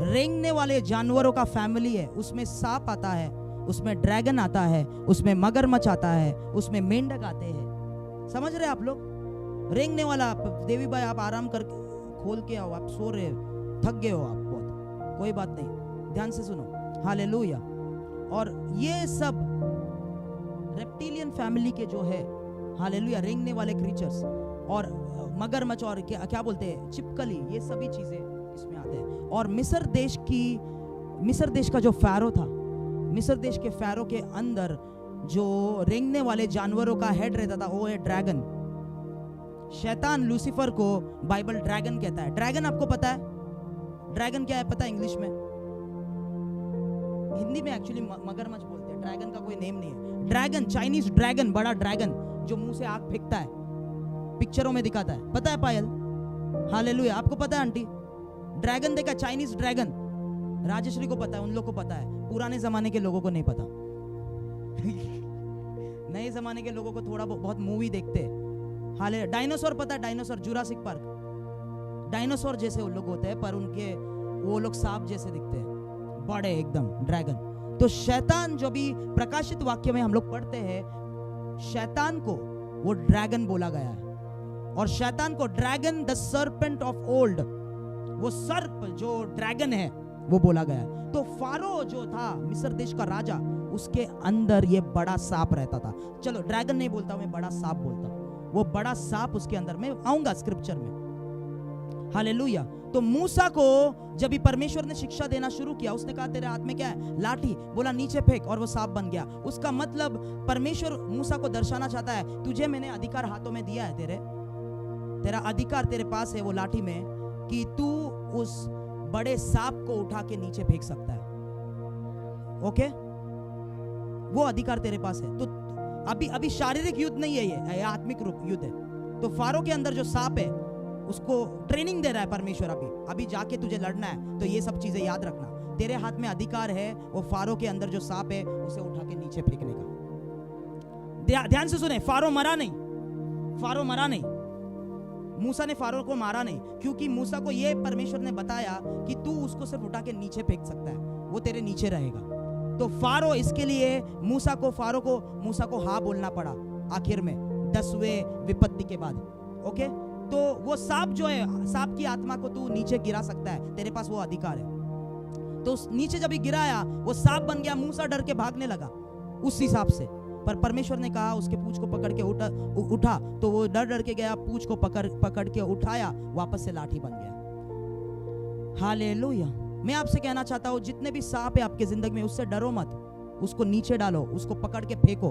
रेंगने वाले जानवरों का फैमिली है, उसमें सांप आता है, उसमें ड्रैगन आता है, उसमें मगरमच्छ आता है, उसमें मेंढक आते हैं। समझ रहे आप लोग? रेंगने वाला, देवी भाई आप आराम करके खोल के आओ, आप सो रहे हो, थक गए हो आप बहुत, कोई बात नहीं, ध्यान से सुनो। हालेलुया। और ये सब रेप्टिलियन फैमिली के जो है, हालेलुया, रेंगने वाले क्रीचर्स और मगरमच्छ और क्या बोलते हैं, चिपकली, ये सभी चीजें इसमें आते हैं। और मिस्र देश का जो फैरो था, मिस्र देश के फैरो के अंदर जो रेंगने वाले जानवरों का हेड रहता था वो है ड्रैगन। शैतान लूसीफर को बाइबल ड्रैगन कहता है। ड्रैगन आपको पता है ड्रैगन क्या है? पता है इंग्लिश में? हिंदी में एक्चुअली मगरमच्छ बोलते हैं, ड्रैगन का कोई नेम नहीं है। ड्रैगन, चाइनीज ड्रैगन, बड़ा ड्रैगन जो मुंह से आग फेंकता है, पिक्चरों में दिखाता है। पता है पायल? हालेलुया। आपको पता है आंटी? ड्रैगन देखा, चाइनीज ड्रैगन। राजेश्वरी को पता है, उन लोग को पता है, पुराने जमाने के लोगों को नहीं पता। नए जमाने के लोगों को थोड़ा बहुत मूवी देखते हैं। हाले डायनासोर पता है? डायनासोर, जुरासिक पार्क, डायनासोर जैसे उन लोग होते हैं, पर उनके वो लोग सांप जैसे दिखते हैं, बड़े एकदम ड्रैगन। तो शैतान, जो भी प्रकाशित वाक्य में हम लोग पढ़ते हैं, शैतान को वो ड्रैगन बोला गया है। और शैतान को dragon, the serpent of old, वो सर्प जो ड्रैगन है वो बोला गया है। तो फारो जो था मिस्र देश का राजा, उसके अंदर ये बड़ा सांप रहता था। चलो ड्रैगन नहीं बोलता, मैं बड़ा सांप बोलता हूं। वो बड़ा सांप उसके अंदर, मैं आऊंगा स्क्रिप्चर में। हालेलुया। तो मूसा को जब भी परमेश्वर ने शिक्षा देना शुरू किया, उसने कहा तेरे हाथ में क्या है? लाठी। बोला नीचे फेंक, और वो सांप बन गया। उसका मतलब परमेश्वर मूसा को दर्शाना चाहता है, तुझे मैंने अधिकार हाथों में दिया है, तेरा अधिकार तेरे पास है वो लाठी में, कि तू उस बड़े सांप को उठा के नीचे फेंक सकता है। ओके, वो अधिकार तेरे पास है। तो अभी शारीरिक युद्ध नहीं है, ये आत्मिक रूप युद्ध है। तो फारो के अंदर जो सांप है उसको ट्रेनिंग दे रहा है परमेश्वर। अभी जाके तुझे लड़ना है तो ये सब चीजें याद रखना, तेरे हाथ में अधिकार है वो फारो के अंदर जो सांप है उसे उठा के नीचे फेंकने का। ध्यान से सुने, फारो मरा नहीं। मूसा ने फारो को मारा नहीं, क्योंकि मूसा को ये परमेश्वर ने बताया कि तू उसको सिर्फ उठा के नीचे फेंक सकता है, वो तेरे नीचे रहेगा। तो फारो, इसके लिए मूसा को हाँ बोलना पड़ा आखिर में 10वें विपत्ति के बाद। ओके, तो वो सांप जो है, सांप की आत्मा को तू नीचे गिरा सकता है, तेरे पास वो अधिकार है। तो नीचे जब ही गिराया वो सांप बन गया। मूसा डर के भागने लगा उस हिसाब से, पर परमेश्वर ने कहा उसके पूंछ को पकड़ के उठा, तो वो डर के गया, पूंछ को पकड़ के उठाया, वापस से लाठी बन गया। हालेलुया। मैं आपसे कहना चाहता हूं, जितने भी सांप है आपके जिंदगी में, उससे डरो मत, उसको नीचे डालो, उसको पकड़ के फेंको।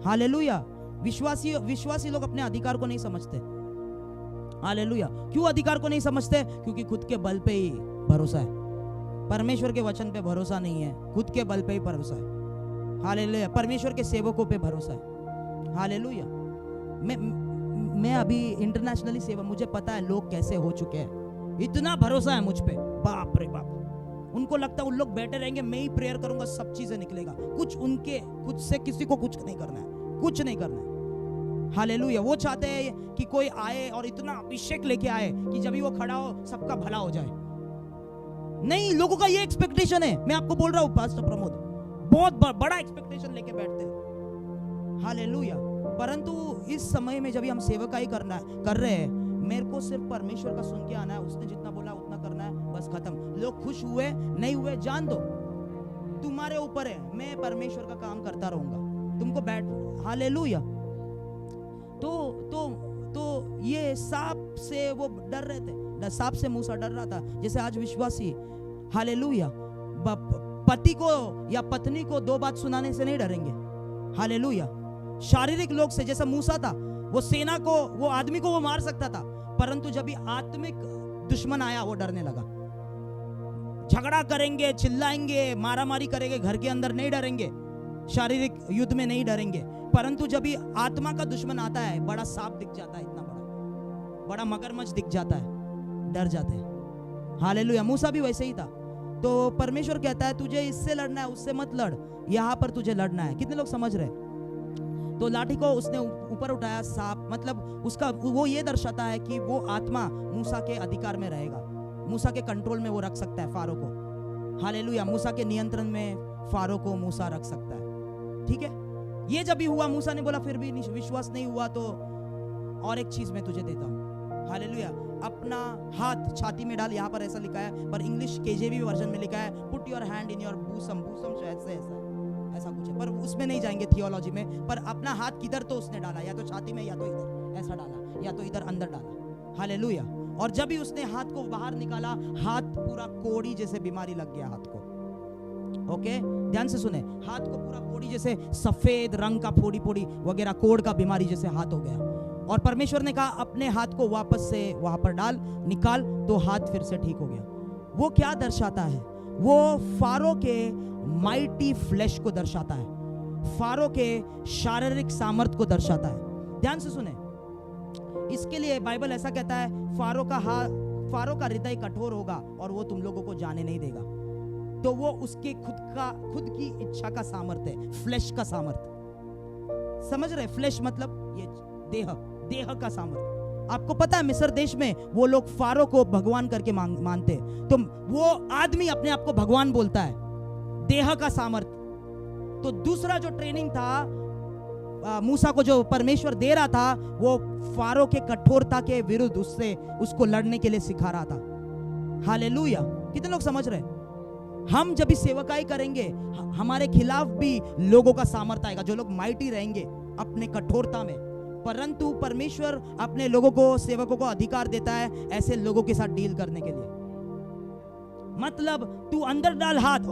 हालेलुया। विश्वासी लोग अपने अधिकार को नहीं समझते। हालेलुया। क्यों अधिकार को नहीं समझते? क्योंकि खुद के बल पे ही भरोसा है, परमेश्वर के वचन पे भरोसा नहीं है, खुद के बल पे ही भरोसा है। हालेलुया। परमेश्वर के सेवकों पे भरोसा है। हालेलुया। मैं अभी इंटरनेशनली सेवा, मुझे पता है लोग कैसे हो चुके हैं। इतना भरोसा है मुझ पे, बाप रे बाप। उनको लगता है उन लोग बैठे रहेंगे, मैं ही प्रेयर करूंगा, सब चीजें निकलेगा। खुद से किसी को कुछ नहीं करना है, कुछ नहीं करना है। हालेलुया। वो चाहते हैं कि कोई आए और इतना अभिषेक लेके आए कि जब भी वो खड़ा हो सबका भला हो जाए। नहीं, लोगों का ये एक्सपेक्टेशन है। मैं आपको बोल रहा हूं पास्टर प्रमोद, बहुत बड़ा एक्सपेक्टेशन लेके बैठते हैं। हालेलुया। परंतु इस समय में जब हम सेवकाई कर रहे हैं, मेरे को सिर्फ परमेश्वर का सुन के आना है, उसने जितना बोला उतना करना है, बस खत्म। लोग खुश हुए नहीं हुए जान दो, तुम्हारे ऊपर है। मैं परमेश्वर का काम करता रहूंगा, तुमको बैठ। हालेलुया। तो ये सांप से वो डर रहे थे, सांप से मूसा डर रहा था। जैसे आज विश्वासी, हालेलुया, पति को या पत्नी को दो बात सुनाने से नहीं डरेंगे। हालेलुया। शारीरिक लोग से, जैसे मूसा था, वो सेना को, वो आदमी को वो मार सकता था, परंतु जब भी आत्मिक दुश्मन आया वो डरने लगा। झगड़ा करेंगे, चिल्लाएंगे, मारामारी करेंगे, घर के अंदर नहीं डरेंगे, शारीरिक युद्ध में नहीं डरेंगे, परंतु जब भी आत्मा का दुश्मन आता है, बड़ा सांप दिख जाता है, इतना बड़ा मगरमच्छ दिख जाता है, डर जाते हैं। हालेलुया। मूसा भी वैसे ही था। तो परमेश्वर कहता है तुझे इससे लड़ना है, उससे मत लड़, यहां पर तुझे लड़ना है। कितने लोग समझ रहे? तो लाठी को उसने ऊपर उठाया, सांप, मतलब उसका वो ये दर्शाता है कि वो आत्मा मूसा के अधिकार में रहेगा, मूसा के कंट्रोल में वो रख सकता है फारो को। हालेलुया। मूसा के नियंत्रण में फारो को मूसा रख सकता है। ठीक है। ये जब भी हुआ, मूसा ने बोला फिर भी विश्वास नहीं हुआ, तो और एक चीज मैं तुझे देता हूं। हालेलुया। अपना हाथ छाती में डाल, यहाँ पर ऐसा लिखा है, पर इंग्लिश केजेवी वर्जन में लिखा है put your hand in your bosom. Bosom शायद से ऐसा कुछ है, पर उसमें नहीं जाएंगे थियोलॉजी में। पर अपना हाथ किधर तो उसने डाला, या तो छाती में, या तो इधर ऐसा डाला, या तो इधर अंदर डाला। हालेलुया। और जब भी उसने हाथ को बाहर निकाला, हाथ पूरा कोड़ी जैसे बीमारी लग गया हाथ को। ओके, ध्यान से सुने, हाथ को पूरा कोड़ी जैसे, सफेद रंग का फोड़ी फोड़ी वगैरह कोड़ का बीमारी जैसे हाथ हो गया। और परमेश्वर ने कहा अपने हाथ को वापस से वहां पर डाल, निकाल, तो हाथ फिर से ठीक हो गया। वो क्या दर्शाता है? वो फारो के माइटी फ्लैश को दर्शाता है, फारो के शारीरिक सामर्थ्य को दर्शाता है। ध्यान से सुने, इसके लिए बाइबल ऐसा कहता है, फारो का हृदय कठोर होगा और वो तुम लोगों को जाने नहीं देगा। तो वो उसके खुद की इच्छा का सामर्थ्य है, फ्लैश का सामर्थ्य। समझ रहे? फ्लैश मतलब ये देह का सामर्थ्य। आपको पता है मिस्र देश में वो लोग फारो को भगवान करके मानते, तो वो आदमी अपने आप को भगवान बोलता है, देह का सामर्थ्य। तो दूसरा जो ट्रेनिंग था मूसा को जो परमेश्वर दे रहा था, वो फारो के कठोरता के विरुद्ध उसको लड़ने के लिए सिखा रहा था। हालेलुया। कितने लोग समझ रहे? हम जब भी सेवकाई करेंगे, हमारे खिलाफ भी लोगों का सामर्थ्य आएगा, जो लोग माइटी रहेंगे अपने कठोरता में। परंतु परमेश्वर अपने लोगों को, सेवकों को अधिकार देता है ऐसे लोगों के साथ डील करने के लिए। मतलब तू अंदर डाल हाथ,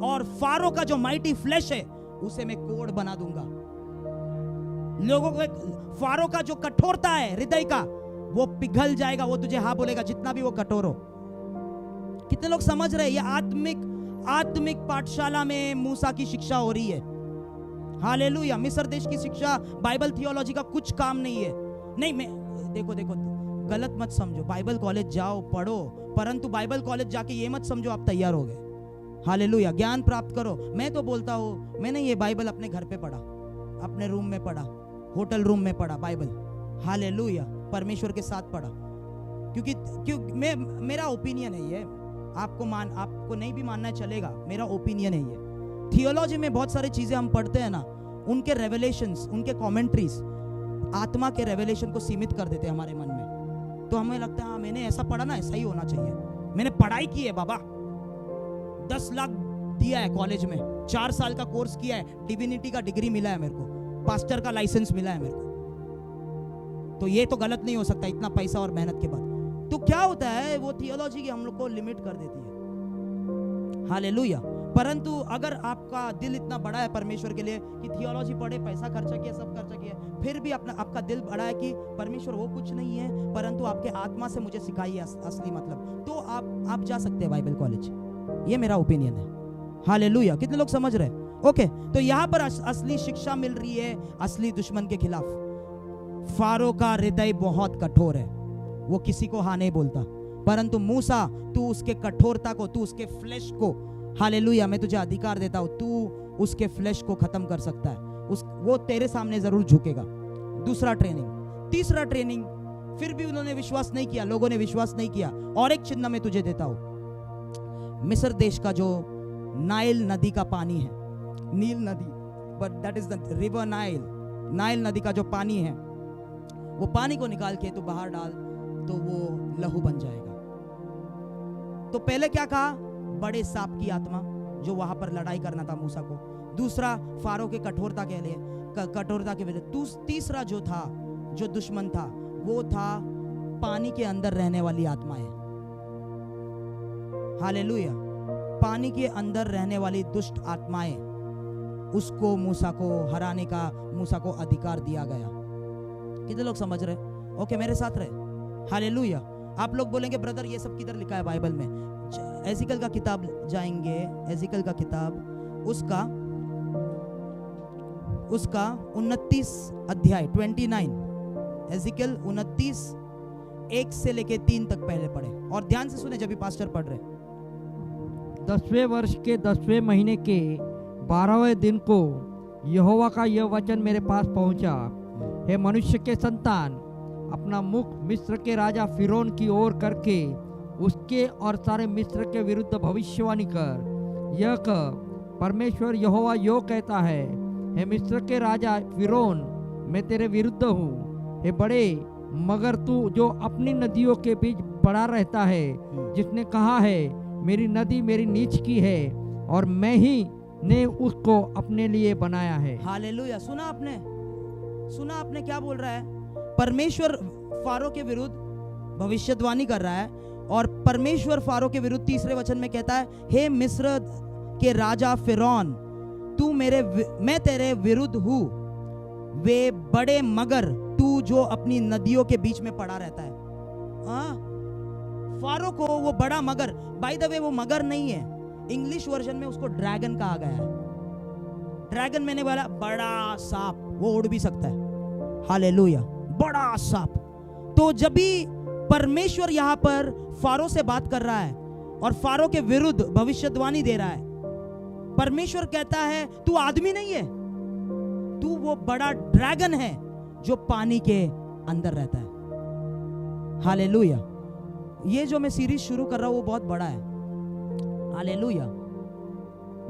और फारो का जो माइटी फ्लैश है उसे मैं कोड़ बना दूंगा। लोगों को फारो का जो कठोरता है हृदय का, वो पिघल जाएगा। वो तुझे हाँ बोलेगा जितना भी वो कठोर हो। कितने लोग समझ रहे? ये आत्मिक पाठशाला में मूसा की शिक्षा हो रही है। हालेलुया। मिस्र देश की शिक्षा बाइबल थियोलॉजी का कुछ काम नहीं है। नहीं, मैं देखो गलत मत समझो, बाइबल कॉलेज जाओ, पढ़ो, परंतु बाइबल कॉलेज जाके ये मत समझो आप तैयार हो गए। हालेलुया। ज्ञान प्राप्त करो। मैं तो बोलता हूँ, मैंने ये बाइबल अपने घर पे पढ़ा, अपने रूम में पढ़ा, होटल रूम में पढ़ा बाइबल। हालेलुया। परमेश्वर के साथ पढ़ा, क्योंकि मेरा ओपिनियन है ये। आपको नहीं भी मानना चलेगा, मेरा ओपिनियन है ये। थियोलॉजी में बहुत सारी चीजें हम पढ़ते हैं ना, उनके रेवलेशंस, उनके कमेंट्रीज आत्मा के रेवलेशन को सीमित कर देते हैं हमारे मन में। तो हमें लगता है हाँ मैंने ऐसा पढ़ा ना, ऐसा ही होना चाहिए। मैंने पढ़ाई की है बाबा, 10 लाख दिया है कॉलेज में, 4 साल का कोर्स किया है, डिविनिटी का डिग्री मिला है मेरे को, पास्टर का लाइसेंस मिला है मेरे को, तो ये तो गलत नहीं हो सकता इतना पैसा और मेहनत के बाद। तो क्या होता है, वो थियोलॉजी की हम लोग को लिमिट कर देती है। हालेलुया। परंतु अगर आपका दिल इतना बड़ा है परमेश्वर के लिए कि थियोलॉजी पढ़े, पैसा खर्चा किया, सब खर्चा किया, फिर भी आपका दिल बड़ा है कि परमेश्वर वो कुछ नहीं है, परंतु आपके आत्मा से मुझे सिखाइए असली मतलब, तो आप जा सकते हैं बाइबल कॉलेज। ये मेरा ओपिनियन है। हालेलुया। कितने लोग समझ रहे? ओके, तो यहाँ पर असली शिक्षा मिल रही है असली दुश्मन के खिलाफ। फारो का हृदय बहुत कठोर है, वो किसी को हाँ नहीं बोलता, परंतु मूसा तू उसके कठोरता को, तू उसके फ्लैश को, हालेलुया, मैं तुझे अधिकार देता हूं, तू उसके फ्लैश को खत्म कर सकता है। वो तेरे सामने जरूर झुकेगा। दूसरा ट्रेनिंग। तीसरा ट्रेनिंग, फिर भी उन्होंने विश्वास नहीं किया, लोगों ने विश्वास नहीं किया। और एक चिन्ह मैं तुझे देता हूं, मिस्र देश का जो नाइल नदी का पानी है, नील नदी, but that is the river Nile, Nile नदी का जो पानी है वो पानी को निकाल के तो बाहर डाल तो वो लहू बन जाएगा। तो पहले क्या कहा? बड़े सांप की आत्मा जो वहां पर लड़ाई करना था मूसा को। दूसरा फारो के कठोरता के लिए, कठोरता के विरुद्ध। तीसरा जो था, जो दुश्मन था, वो था पानी के अंदर रहने वाली आत्माएं। हालेलुया। पानी के अंदर रहने वाली दुष्ट आत्माएं, उसको मूसा को हराने का मूसा को अधिकार दिया गया। कितने लोग समझ रहे? ओके, मेरे साथ रहे। हालेलुया। आप लोग बोलेंगे ब्रदर ये सब किधर लिखा है बाइबल में? एजिकल का किताब जाएंगे, एजिकल का किताब उसका 29 अध्याय 29, एजिकल 29 1 से लेके 3 तक पहले पढ़े और ध्यान से सुने जब भी पास्टर पढ़ रहे। 10वें वर्ष के 10वें महीने के 12वें दिन को यहोवा का यह वचन मेरे पास पहुंचा, हे मनुष्य के संतान, अपना मुख मिस्र के राजा फिरौन की ओर करके उसके और सारे मिस्र के विरुद्ध भविष्यवाणी कर। यह कह, परमेश्वर यहोवा यो कहता है, हे मिस्र के राजा फिरौन, मैं तेरे विरुद्ध हूँ। हे बड़े मगर तू जो अपनी नदियों के बीच पड़ा रहता है, जिसने कहा है मेरी नदी मेरी नीच की है और मैं ही ने उसको अपने लिए बनाया है। हालेलुया। सुना आपने क्या बोल रहा है? परमेश्वर फारो के विरुद्ध भविष्यवाणी कर रहा है और परमेश्वर फारो के विरुद्ध तीसरे वचन में कहता है, हे मिस्र के राजा फिरौन, मैं तेरे विरुद्ध हूँ। वे बड़े मगर तू जो अपनी नदियों के बीच में पड़ा रहता है। फारो को वो बड़ा मगर, बाय द वे वो मगर नहीं है, इंग्लिश वर्जन में उसको ड्रैगन कहा गया है। ड्रैगन मैंने बोला बड़ा सांप, वो उड़ भी सकता है। हालेलुया। बड़ा सांप। तो जब भी परमेश्वर यहां पर फारो से बात कर रहा है और फारो के विरुद्ध भविष्यवाणी दे रहा है, परमेश्वर कहता है तू आदमी नहीं है, तू वो बड़ा ड्रैगन है जो पानी के अंदर रहता है। हालेलुया। ये जो मैं सीरीज शुरू कर रहा हूं वो बहुत बड़ा है। हालेलुया।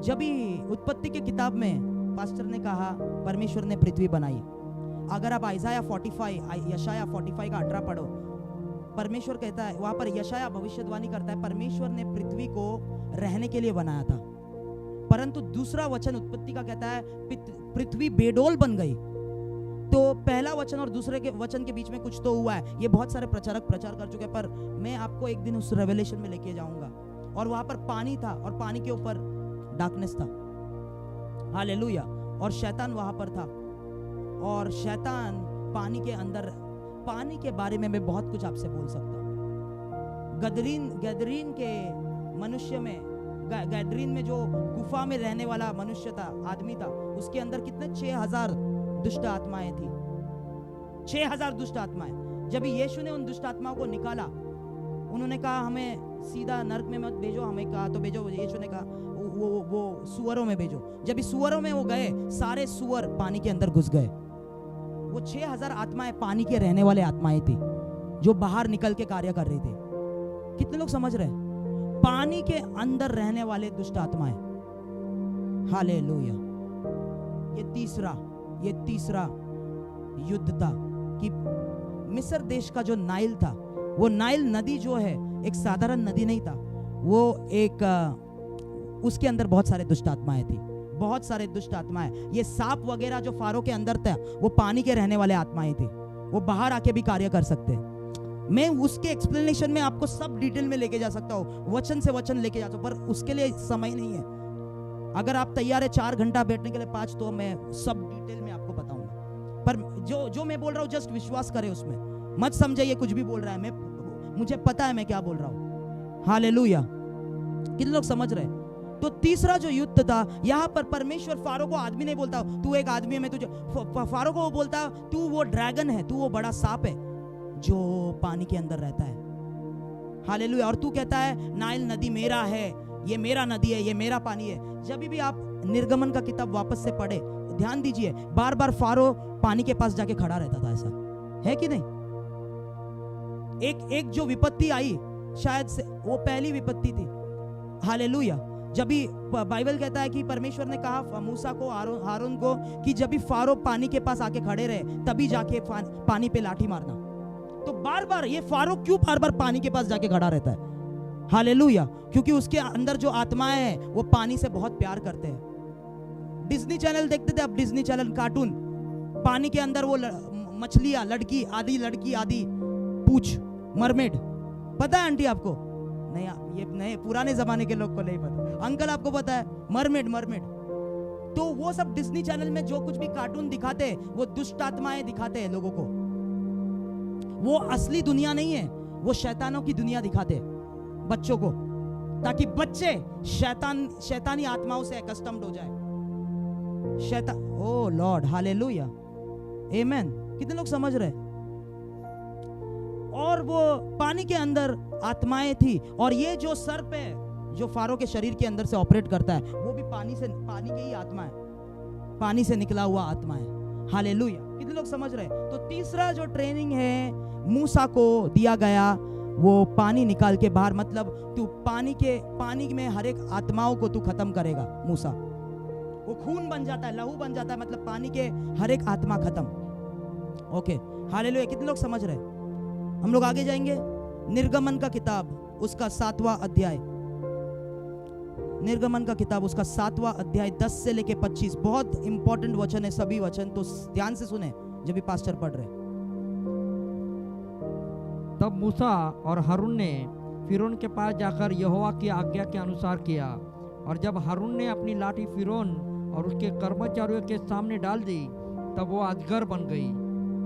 जब भी उत्पत्ति के किताब में पास्टर ने कहा परमेश्वर ने पृथ्वी बनाई, अगर आप यशाया 45 का 18 पढ़ो, परमेश्वर कहता है वहां पर, यशाया भविष्यवाणी करता है परमेश्वर ने पृथ्वी को रहने के लिए बनाया था, परंतु दूसरा वचन उत्पत्ति का कहता है पृथ्वी बेडोल बन गई। तो पहला वचन और दूसरे के वचन के बीच में कुछ तो हुआ है। ये बहुत सारे प्रचारक प्रचार कर चुके हैं, पर मैं आपको एक दिन उस रेवलेशन में लेके जाऊंगा। और वहां पर पानी था और पानी के ऊपर डार्कनेस था। हालेलुया। और शैतान वहां पर था और शैतान पानी के अंदर। पानी के बारे में मैं बहुत कुछ आपसे बोल सकता हूँ। गैदरीन के मनुष्य में, गैदरीन में जो गुफा में रहने वाला मनुष्य था, आदमी था, उसके अंदर कितने 6000 दुष्ट आत्माएं थी। 6000 दुष्ट आत्माएं। जब यीशु ने उन दुष्ट आत्माओं को निकाला, उन्होंने कहा हमें सीधा नरक में मत भेजो, हमें कहा तो भेजो। यीशु ने कहा वो सुअरों में भेजो। जब इस सुअरों में वो गए, सारे सुअर पानी के अंदर घुस गए। वो 6000 आत्माएं पानी के रहने वाले आत्माएं थी जो बाहर निकल के कार्य कर रही थी। कितने लोग समझ रहे हैं? पानी के अंदर रहने वाले दुष्ट आत्माएं। हालेलुया। ये तीसरा युद्ध था कि मिस्र देश का जो नाइल था, वो नाइल नदी जो है एक साधारण नदी नहीं था, वो एक उसके अंदर बहुत सारे दुष्ट आत्माएं थी, बहुत सारे दुष्ट आत्माएं। ये सांप वगैरह जो फारो के अंदर था, वो पानी के रहने वाले आत्माएं थी, वो बाहर आके भी कार्य कर सकते हैं। मैं उसके एक्सप्लेनेशन में आपको सब डिटेल में लेके जा सकता हूँ, वचन से वचन लेके जा सकता हूँ, पर उसके लिए समय नहीं है। अगर आप तैयार है 4 घंटा बैठने के लिए 5, तो मैं सब डिटेल में आपको बताऊंगा। पर जो मैं बोल रहा हूँ जस्ट विश्वास करें उसमें, मत समझे ये कुछ भी बोल रहा है। मुझे पता है मैं क्या बोल रहा हूँ। हालेलुया। कितने लोग समझ रहे हैं? तो तीसरा जो युद्ध था, यहाँ पर परमेश्वर फारो को आदमी नहीं बोलता तू एक आदमी है मैं तुझे, फारो को वो बोलता तू वो ड्रैगन है, तू वो बड़ा सांप है जो पानी के अंदर रहता है। हालेलुया। और तू कहता है नाइल नदी मेरा है, ये मेरा नदी है, ये मेरा पानी है। जब भी आप निर्गमन का किताब वापस से पढ़े, ध्यान दीजिए, बार बार फारो पानी के पास जाके खड़ा रहता था। ऐसा है कि नहीं? एक जो विपत्ति आई, शायद से वो पहली विपत्ति थी। हालेलुया। जब भी बाइबल कहता है कि परमेश्वर ने कहा मूसा को, हारून को कि जब भी फारो पानी के पास आके खड़े रहे तभी जाके पानी पे लाठी मारना। तो बार बार ये फारो क्यों बार बार पानी के पास जाके खड़ा रहता है? हालेलुया, क्योंकि उसके अंदर जो आत्माएं हैं वो पानी से बहुत प्यार करते हैं। डिज्नी चैनल देखते थे, अब डिज्नी चैनल कार्टून, पानी के अंदर वो मछलियां, लड़की आदि पूछ, मरमेड, पता है आंटी आपको? नहीं, ये नए पुराने जमाने के लोग को नहीं पता। अंकल आपको पता है? मरमेड। तो वो सब डिज्नी चैनल में जो कुछ भी कार्टून दिखाते हैं वो दुष्ट आत्माएं दिखाते हैं लोगों को। वो असली दुनिया नहीं है, वो शैतानों की दुनिया दिखाते हैं बच्चों को, ताकि बच्चे शैतानी आत्माओं से कस्टम्ड हो जाए। ओ लॉर्ड, हालेलुया, आमेन। कितने लोग समझ रहे? और वो पानी के अंदर आत्माएं थी, और ये जो सर्प है जो फारो के शरीर के अंदर से ऑपरेट करता है वो भी पानी के ही आत्मा है, पानी से निकला हुआ आत्मा है। हालेलुया, कितने लोग समझ रहे? तो तीसरा जो ट्रेनिंग है मूसा को दिया गया, वो पानी निकाल के बाहर, मतलब तू पानी में हर एक आत्माओं को तू खत्म करेगा। मूसा, वो खून बन जाता है, लहू बन जाता है, मतलब पानी के हर एक आत्मा खत्म। ओके, हालेलुया, कितने लोग समझ रहे? हम लोग आगे जाएंगे। निर्गमन का किताब उसका 7वां अध्याय, निर्गमन का किताब उसका 7वां अध्याय 10 से लेके 25, बहुत इंपॉर्टेंट वचन है सभी वचन, तो ध्यान से सुने जब भी पास्टर पढ़ रहे। तब मूसा और हारून ने फिरौन के पास जाकर यहोवा की आज्ञा के अनुसार किया, और जब हारून ने अपनी लाठी फिरौन और उसके कर्मचारियों के सामने डाल दी तब वो अजगर बन गई।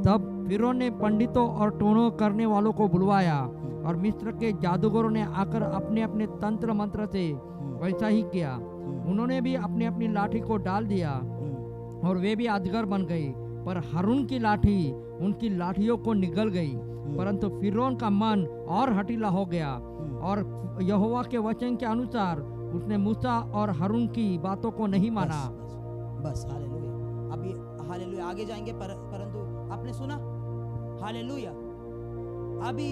तब फिरौन ने पंडितों और टोनों करने वालों को बुलवाया, और मिस्र के जादूगरों ने आकर अपने अपने तंत्र मंत्र से वैसा ही किया। उन्होंने भी अपनी अपनी लाठी को डाल दिया और वे भी अजगर बन गई, पर हारून की लाठी उनकी लाठियों को निगल गई। परंतु फिरौन का मन और हठीला हो गया, और यहोवा के वचन के अनुसार उसने मूसा और हारून की बातों को नहीं माना। बस हालेलुया। अभी हालेलुया आगे जाएंगे, परंतु आपने सुना? हालेलुया। अभी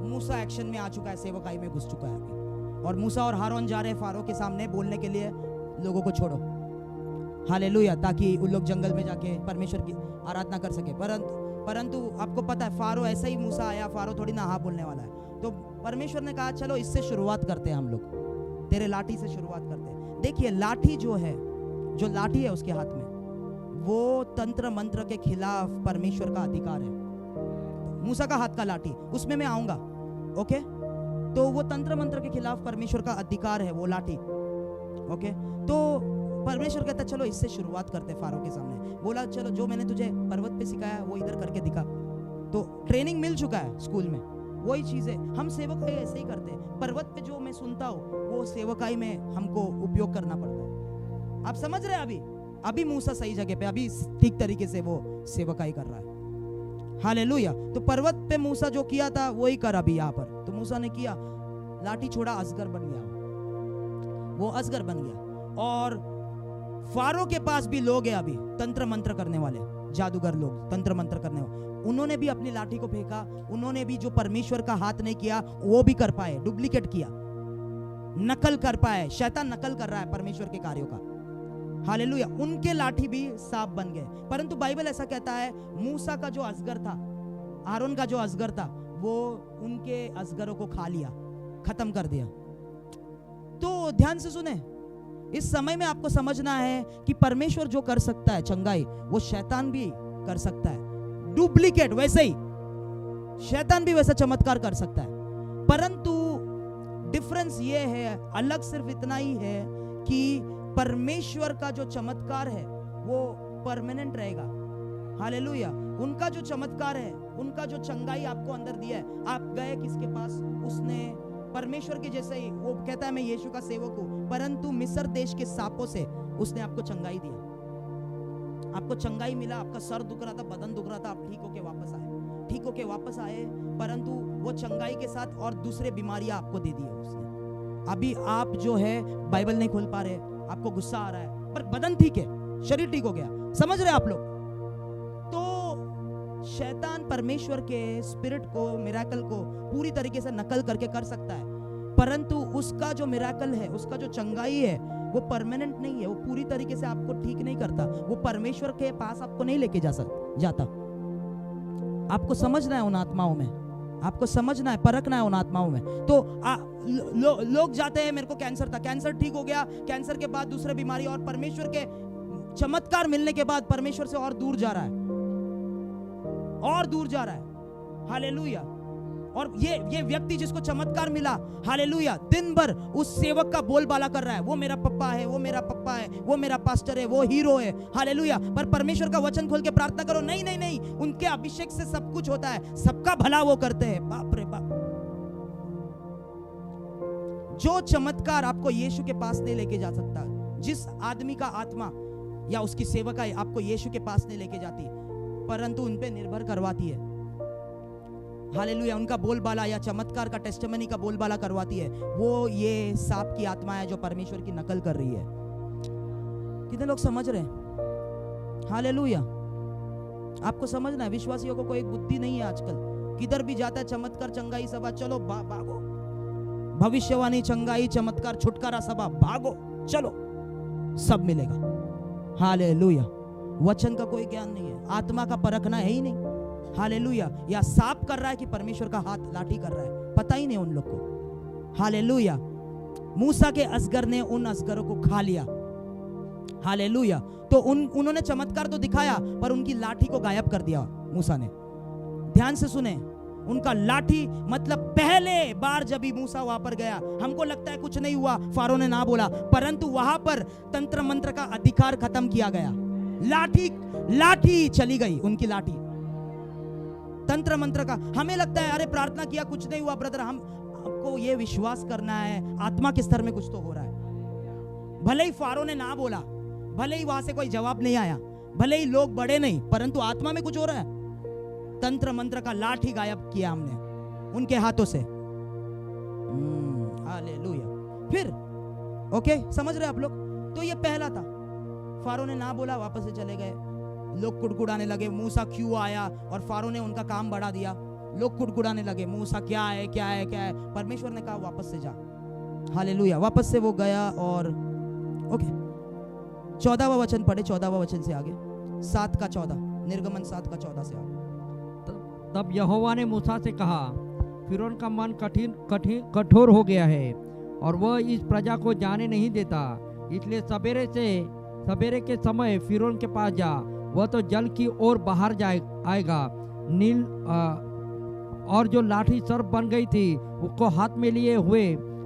मूसा एक्शन में आ चुका है, सेवकाई में घुस चुका है अभी, और मूसा और हारून जा रहे हैं फारो के सामने बोलने के लिए, लोगों को छोड़ो। हालेलुया, ताकि उन लोग जंगल में जाके परमेश्वर की आराधना कर सके। परंतु आपको पता है फारो ऐसा ही मूसा आया, फारो थोड़ी ना हाँ बोलने वाला है। तो परमेश्वर ने कहा चलो इससे शुरुआत करते हैं, हम लोग तेरे लाठी से शुरुआत करते हैं। देखिए लाठी जो लाठी है उसके हाथ में, वो तंत्र मंत्र के खिलाफ परमेश्वर का अधिकार है। मूसा का हाथ का लाठी, उसमें मैं आऊंगा, ओके? तो वो तंत्र मंत्र के खिलाफ परमेश्वर का अधिकार है वो लाठी, ओके? तो परमेश्वर कहता चलो इससे शुरुआत करते फारो के सामने। बोला चलो जो मैंने तुझे पर्वत पे सिखाया वो इधर करके दिखा। तो ट्रेनिंग मिल चुका है स्कूल में, वही चीजें हम सेवकाई ऐसे ही करते हैं। पर्वत पे जो मैं सुनता हूँ वो सेवकाई में हमको उपयोग करना पड़ता है। आप समझ रहे हैं? अभी मूसा सही जगह पे, अभी ठीक तरीके से वो सेवकाई कर रहा है। हालेलुया। तो पर्वत पे मूसा जो किया था वही कर अभी यहाँ पर। तो मूसा ने किया, लाठी छोड़ा, अजगर बन गया, वो अजगर बन गया। और फारो के पास भी लोग हैं अभी तंत्र मंत्र करने वाले, जादूगर लोग, तंत्र मंत्र करने वाले, उन्होंने भी अपनी लाठी को फेंका। उन्होंने भी जो परमेश्वर का हाथ नहीं किया वो भी कर पाए, डुप्लीकेट किया, नकल कर पाए। शैतान नकल कर रहा है परमेश्वर के कार्यों का। हालेलुया। उनके लाठी भी सांप बन गए। परंतु बाइबल ऐसा कहता है मूसा का जो अजगर था, हारून का जो अजगर था, वो उनके अजगरों को खा लिया, खत्म कर दिया। तो ध्यान से सुने, इस समय में आपको समझना है कि परमेश्वर जो कर सकता है चंगाई, वो शैतान भी कर सकता है डुप्लीकेट। वैसे ही शैतान भी वैसा चमत्कार कर सकता है, परंतु डिफरेंस ये है, अलग सिर्फ इतना ही है कि परमेश्वर का जो चमत्कार है वो परमानेंट रहेगा। हालेलुया। उनका जो चमत्कार है, उनका जो चंगाई आपको अंदर दिया है, आप गए किसके पास, उसने परमेश्वर के जैसे ही, वो कहता है मैं यीशु का सेवक हूं, परंतु मिस्र देश के सांपों से उसने आपको चंगाई दिया, आपको चंगाई मिला। आपका सर दुख रहा था, बदन दुख रहा था, आप ठीक होके वापस आए, ठीक होके वापस आए, परंतु वो चंगाई के साथ और दूसरे बीमारियां आपको दे दी है उसने। अभी आप जो है बाइबल नहीं खोल पा रहे, आपको गुस्सा आ रहा है, पर बदन ठीक है, शरीर ठीक हो गया। समझ रहे आप लोग? तो शैतान परमेश्वर के स्पिरिट को, मिरेकल को पूरी तरीके से नकल करके कर सकता है, परंतु उसका जो मिराकल है, उसका जो चंगाई है, वो परमानेंट नहीं है, वो पूरी तरीके से आपको ठीक नहीं करता, वो परमेश्वर के पास आपको नहीं लेके जाता। आपको समझना है उन आत्माओं में, आपको समझना है, परखना है उन आत्माओं में। तो लोग जाते हैं, मेरे को कैंसर था, कैंसर ठीक हो गया, कैंसर के बाद दूसरे बीमारी, और परमेश्वर के चमत्कार मिलने के बाद परमेश्वर से और दूर जा रहा है, और दूर जा रहा है। हालेलुया। और ये व्यक्ति जिसको चमत्कार मिला, हालेलुया, दिन भर उस सेवक का बोलबाला कर रहा है, वो मेरा पप्पा है, वो मेरा पप्पा है, वो मेरा पास्टर है, वो हीरो है, हालेलुया। पर परमेश्वर का वचन खोल के प्रार्थना करो, नहीं नहीं नहीं, उनके अभिषेक से सब कुछ होता है, सबका भला वो करते हैं। बाप रे बाप। जो चमत्कार आपको यीशु के पास नहीं लेके जा सकता, जिस आदमी का आत्मा या उसकी सेवका आपको यीशु के पास नहीं लेके जाती, परंतु उन पे निर्भर करवाती है, हालेलुया, उनका बोलबाला या चमत्कार का टेस्टिमनी का बोलबाला करवाती है, वो ये सांप की आत्मा है जो परमेश्वर की नकल कर रही है। कितने लोग समझ रहे हैं? हालेलुया। आपको समझना है, विश्वासियों को कोई बुद्धि नहीं है आजकल, किधर भी जाता है चमत्कार, चंगाई सभा, चलो भागो, भविष्यवाणी, चंगाई, चमत्कार, छुटकारा सभा, भागो, चलो, सब मिलेगा। हालेलुया। वचन का कोई ज्ञान नहीं है, आत्मा का परखना है ही नहीं। हालेलुया। या सांप कर रहा है कि परमेश्वर का हाथ लाठी कर रहा है, पता ही नहीं उन लोग को। हालेलुया। मूसा के असगर ने उन असगरों को खा लिया। हालेलुया। तो उन्होंने चमत्कार तो दिखाया, पर उनकी लाठी को गायब कर दिया मूसा ने। ध्यान से सुने, उनका लाठी, मतलब पहले बार जब भी मूसा वहां पर गया, हमको लगता है कुछ नहीं हुआ, फारो ने ना बोला, परंतु वहां पर तंत्र मंत्र का अधिकार खत्म किया गया। लाठी चली गई, उनकी लाठी, तंत्र मंत्र का। हमें लगता है अरे प्रार्थना किया कुछ नहीं हुआ ब्रदर, हमको ये विश्वास करना है आत्मा के स्तर में कुछ तो हो रहा है। भले ही फारो ने ना बोला, भले ही वहां से कोई जवाब नहीं आया, भले ही लोग बड़े नहीं, परंतु आत्मा में कुछ हो रहा है। तंत्र मंत्र का लाठी गायब किया हमने उनके हाथों से। हालेलुया। फिर ओके, समझ रहे आप लोग? तो ये पहला था, फारो ने ना बोला, वापस से चले गए, लोग कुड़कुड़ाने लगे, मूसा क्यों आया, और फारो ने उनका काम बढ़ा दिया। लोग कुड़कुड़ाने लगे, मूसा क्या है क्या है क्या है। परमेश्वर ने कहा वापस से जा। हालेलुया। वापस से वो गया, और ओके 14वां वचन पढ़े, 14वां वचन से आगे, 7 का 14, निर्गमन 7 का 14 से आगे। तब यहोवा ने मूसा से कहा, फिरौन का मन कठोर हो गया है और वह इस प्रजा को जाने नहीं देता, इसलिए सवेरे के समय फिरौन के पास जा, वह तो जल की ओर बाहर आएगा। नील और जो लाठी सर्प बन गई थी उसको हाथ में लिए हुए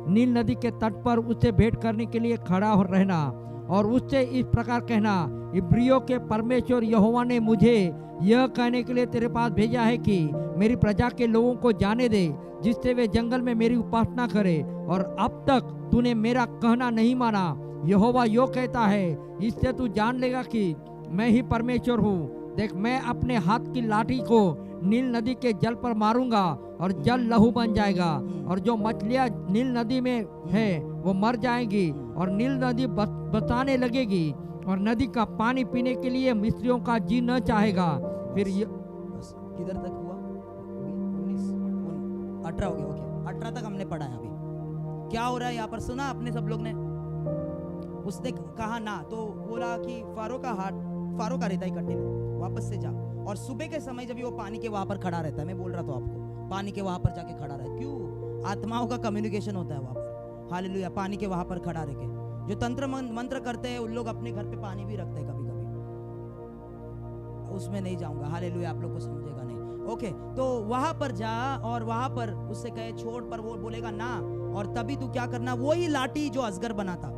नील नदी के तट पर उससे भेंट करने के लिए खड़ा रहना, और उससे इस प्रकार कहना, इब्रियों के परमेश्वर यहोवा ने मुझे यह कहने के लिए तेरे पास भेजा है कि मेरी प्रजा के लोगों को जाने दे, जिससे वे जंगल में मेरी उपासना करे, और अब तक तूने मेरा कहना नहीं माना। यहोवा यो कहता है, इससे तू जान लेगा कि मैं ही परमेश्वर हूँ। देख, मैं अपने हाथ की लाठी को नील नदी के जल पर मारूंगा और जल लहू बन जाएगा, और जो मछलियां नील नदी में है वो मर जाएंगी, और नील नदी बसाने लगेगी, और नदी का पानी पीने के लिए मिस्रियों का जी न चाहेगा। फिर किधर तक हुआ? 18 हो गया। ओके, 18 तक हमने पढ़ा है। अभी क्या हो रहा है यहाँ पर सुना आपने सब लोग ने? उसने कहा ना, तो बोला कि फारो का रहता है इकट्ठे में, वापस से जा। और सुबह के समय जब वो पानी के वहां पर खड़ा रहता है, मैं बोल रहा था आपको, पानी के वहां पर जाके खड़ा रहता है। क्यों? आत्माओं का कम्युनिकेशन होता है वहां पर। हालेलुया। पानी के वहां पर खड़ा रह के जो तंत्र मंत्र करते हैं, उन लोग अपने घर पे पानी भी रखते हैं कभी कभी, उसमें नहीं जाऊंगा। हालेलुया। आप लोग को समझेगा नहीं। ओके, तो वहां पर जा, और वहां पर उससे कहे छोड़, पर वो बोलेगा ना, और तभी तू क्या करना, वही लाठी जो असगर बना था,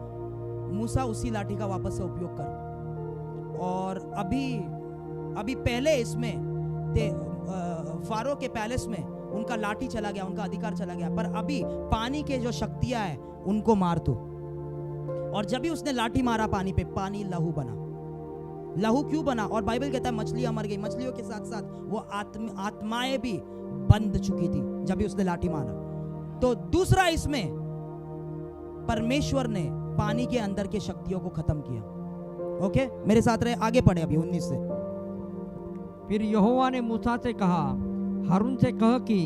मूसा उसी लाठी का वापस से उपयोग कर। और अभी पहले इसमें फारो के पैलेस में उनका लाठी चला गया, उनका अधिकार चला गया, पर अभी पानी के जो शक्तियां हैं उनको मार दो। और जब भी उसने लाठी मारा पानी पे, पानी लहू बना। लहू क्यों बना? और बाइबल कहता है मछलियां मर गई, मछलियों के साथ साथ वो आत्माएं भी बंद चुकी थी जब भी उसने लाठी मारा। तो दूसरा, इसमें परमेश्वर ने पानी के अंदर के शक्तियों को खत्म किया। ओके, मेरे साथ रहे, आगे पढ़े अभी 19 से। फिर यहोवा ने मूसा से कहा, हारून से कह कि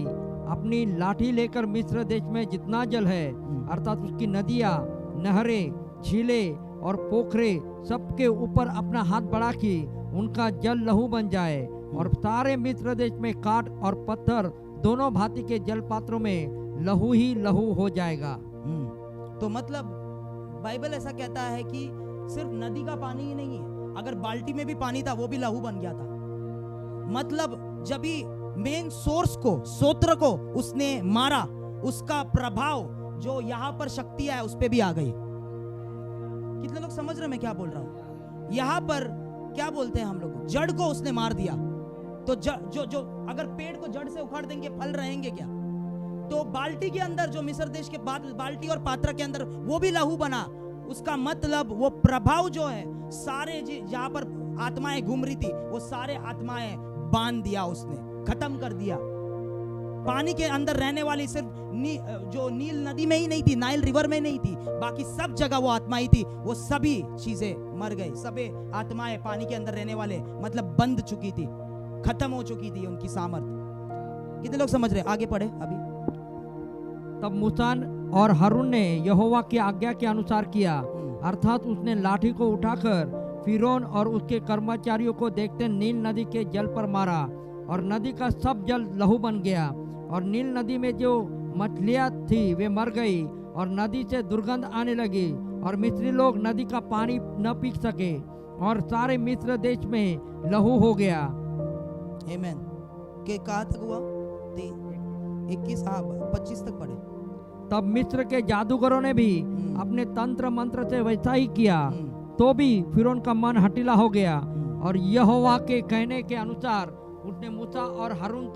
अपनी लाठी लेकर मिस्र देश में जितना जल है अर्थात उसकी नदियाँ, नहरें, झीलें और पोखरे सबके ऊपर अपना हाथ बढ़ा कि उनका जल लहू बन जाए और सारे मिस्र देश में काठ और पत्थर दोनों भांति के जलपात्रों में लहू ही लहू हो जाएगा। तो मतलब बाइबल ऐसा कहता है कि सिर्फ नदी का पानी ही नहीं है, अगर बाल्टी में भी पानी था वो भी लहू बन गया था। मतलब जब भी मेन सोर्स को, सोत्र को उसने मारा, उसका प्रभाव जो यहाँ पर शक्ति है उस पे भी आ गई। कितने लोग समझ रहे मैं क्या बोल रहा हूँ? यहाँ पर क्या बोलते हैं हम लोग, जड़ को उसने मार दिया। तो जो अगर पेड़ को जड़ से उखाड़ देंगे फल रहेंगे क्या? तो बाल्टी के अंदर जो मिस्र देश के बाल्टी और पात्रा के अंदर वो भी लहू बना। उसका मतलब वो प्रभाव जो है सारे जहाँ पर आत्माएं घूम रही थी वो सारे आत्माएं बांध दिया, उसने खत्म कर दिया। पानी के अंदर रहने वाली सिर्फ जो नील नदी में ही नहीं थी, नाइल रिवर में नहीं थी, बाकी सब जगह वो आत्माएं थी, वो सभी चीजें मर गई। सभी आत्माएं पानी के अंदर रहने वाले मतलब बंद चुकी थी, खत्म हो चुकी थी उनकी सामर्थ्य। कितने लोग समझ रहे? आगे पढ़े अभी। तब मूसा और हारून ने यहोवा की आज्ञा के अनुसार किया, अर्थात उसने लाठी को उठाकर फिरौन और उसके कर्मचारियों को देखते नील नदी के जल पर मारा और नदी का सब जल लहू बन गया और नील नदी में जो मछलियां थी वे मर गई और नदी से दुर्गंध आने लगी और मिस्री लोग नदी का पानी न पी सके और सारे मिस्र देश में लहू हो गया। आमीन। के कहाँ तक हुआ? 21 25 तक पढ़े। तब मिस्र के जादूगरों ने भी अपने तंत्र मंत्र से वैसा ही किया, तो भी फिरौन का मन हठीला हो गया और यहोवा के कहने के अनुसार उसने मूसा और हारून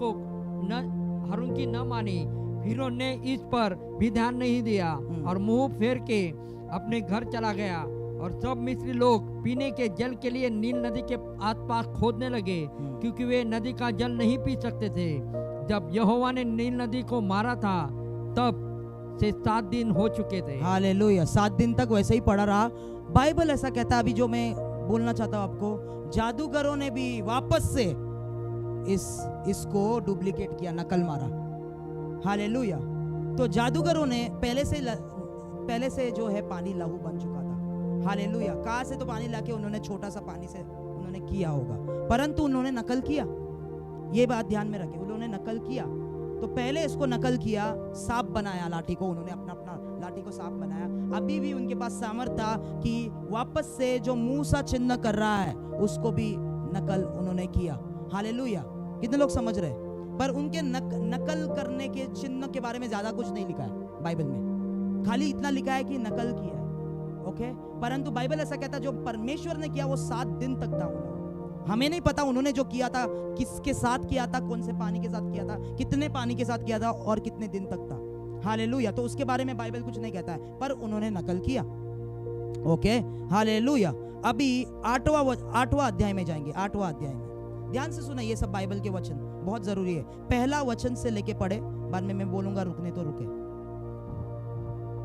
की न मानी। फिरौन ने इस पर भी ध्यान नहीं दिया और मुंह फेर के अपने घर चला गया और सब मिस्री लोग पीने के जल के लिए नील नदी के आसपास खोदने लगे, क्योंकि वे नदी का जल नहीं पी सकते थे। जब यहोवा ने नील नदी को मारा था तब से 7 दिन हो चुके थे। हालेलुया। 7 दिन तक वैसे ही पड़ा रहा। बाइबल ऐसा कहता है, अभी जो मैं बोलना चाहता हूँ आपको, जादूगरों ने भी वापस से इसको डुप्लीकेट किया, नकल मारा। हालेलुया। तो जादूगरों ने पहले से जो है पानी लहू बन चुका था। हालेलुया। कहाँ से तो पानी लाके उन्होंने छोटा सा पानी से उन्होंने किया होगा, परंतु उन्होंने नकल किया। ये बात ध्यान में रखें, उन्होंने नकल किया। तो पहले इसको नकल किया, सांप बनाया लाठी को, उन्होंने अपना लाठी को सांप बनाया। अभी भी उनके पास सामर्थ्य था कि वापस से जो मूसा चिन्ह कर रहा है उसको भी नकल उन्होंने किया। हालेलुया। कितने लोग समझ रहे? पर उनके नकल करने के चिन्ह के बारे में ज्यादा कुछ नहीं लिखा है बाइबल में, खाली इतना लिखा है कि नकल किया है। ओके। परंतु बाइबल ऐसा कहता है जो परमेश्वर ने किया वो 7 दिन तक था। हमें नहीं पता उन्होंने जो किया था किसके साथ किया था, कौन से पानी के साथ किया था, कितने पानी के साथ किया था और कितने दिन तक था। हालेलुया। तो उसके बारे में बाइबल कुछ नहीं कहता है, पर उन्होंने नकल किया। ओके। हालेलुया। अभी 8वां अध्याय में जाएंगे। 8वां अध्याय में ध्यान से सुना, ये सब बाइबल के वचन बहुत जरूरी है। पहला वचन से लेके पढ़े, बाद में मैं बोलूंगा रुकने तो रुके।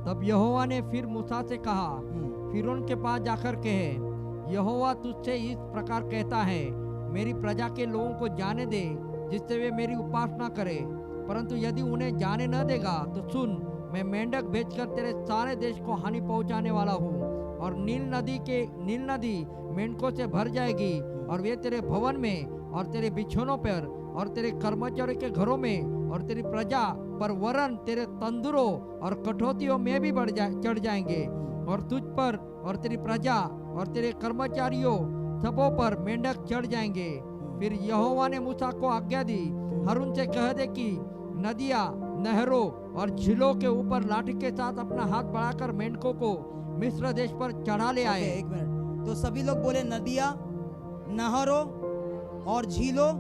तब यहोवा ने फिर मूसा से कहा, फिरौन के पास जाकर कहे, यहोवा तुझसे इस प्रकार कहता है, मेरी प्रजा के लोगों को जाने दे जिससे वे मेरी उपासना करें, परंतु यदि उन्हें जाने न देगा तो सुन, मैं मेंढक भेजकर तेरे सारे देश को हानि पहुंचाने वाला हूँ और नील नदी मेंढकों से भर जाएगी और वे तेरे भवन में और तेरे बिछौनों पर और तेरे कर्मचारियों के घरों में और तेरी प्रजा पर वरन तेरे तंदुरों और कठौतियों में भी चढ़ जाएंगे और तुझ पर और तेरी प्रजा और तेरे कर्मचारियों सबों पर मेंढक चढ़ जाएंगे। फिर यहोवा ने मूसा को आज्ञा दी, हारून से कह दे कि नदियाँ, नहरों और झीलों के ऊपर लाठी के साथ अपना हाथ बढ़ाकर मेंढकों को मिस्र देश पर चढ़ा ले आए। एक मिनट, तो सभी लोग बोले नदियाँ, नहरों और झीलों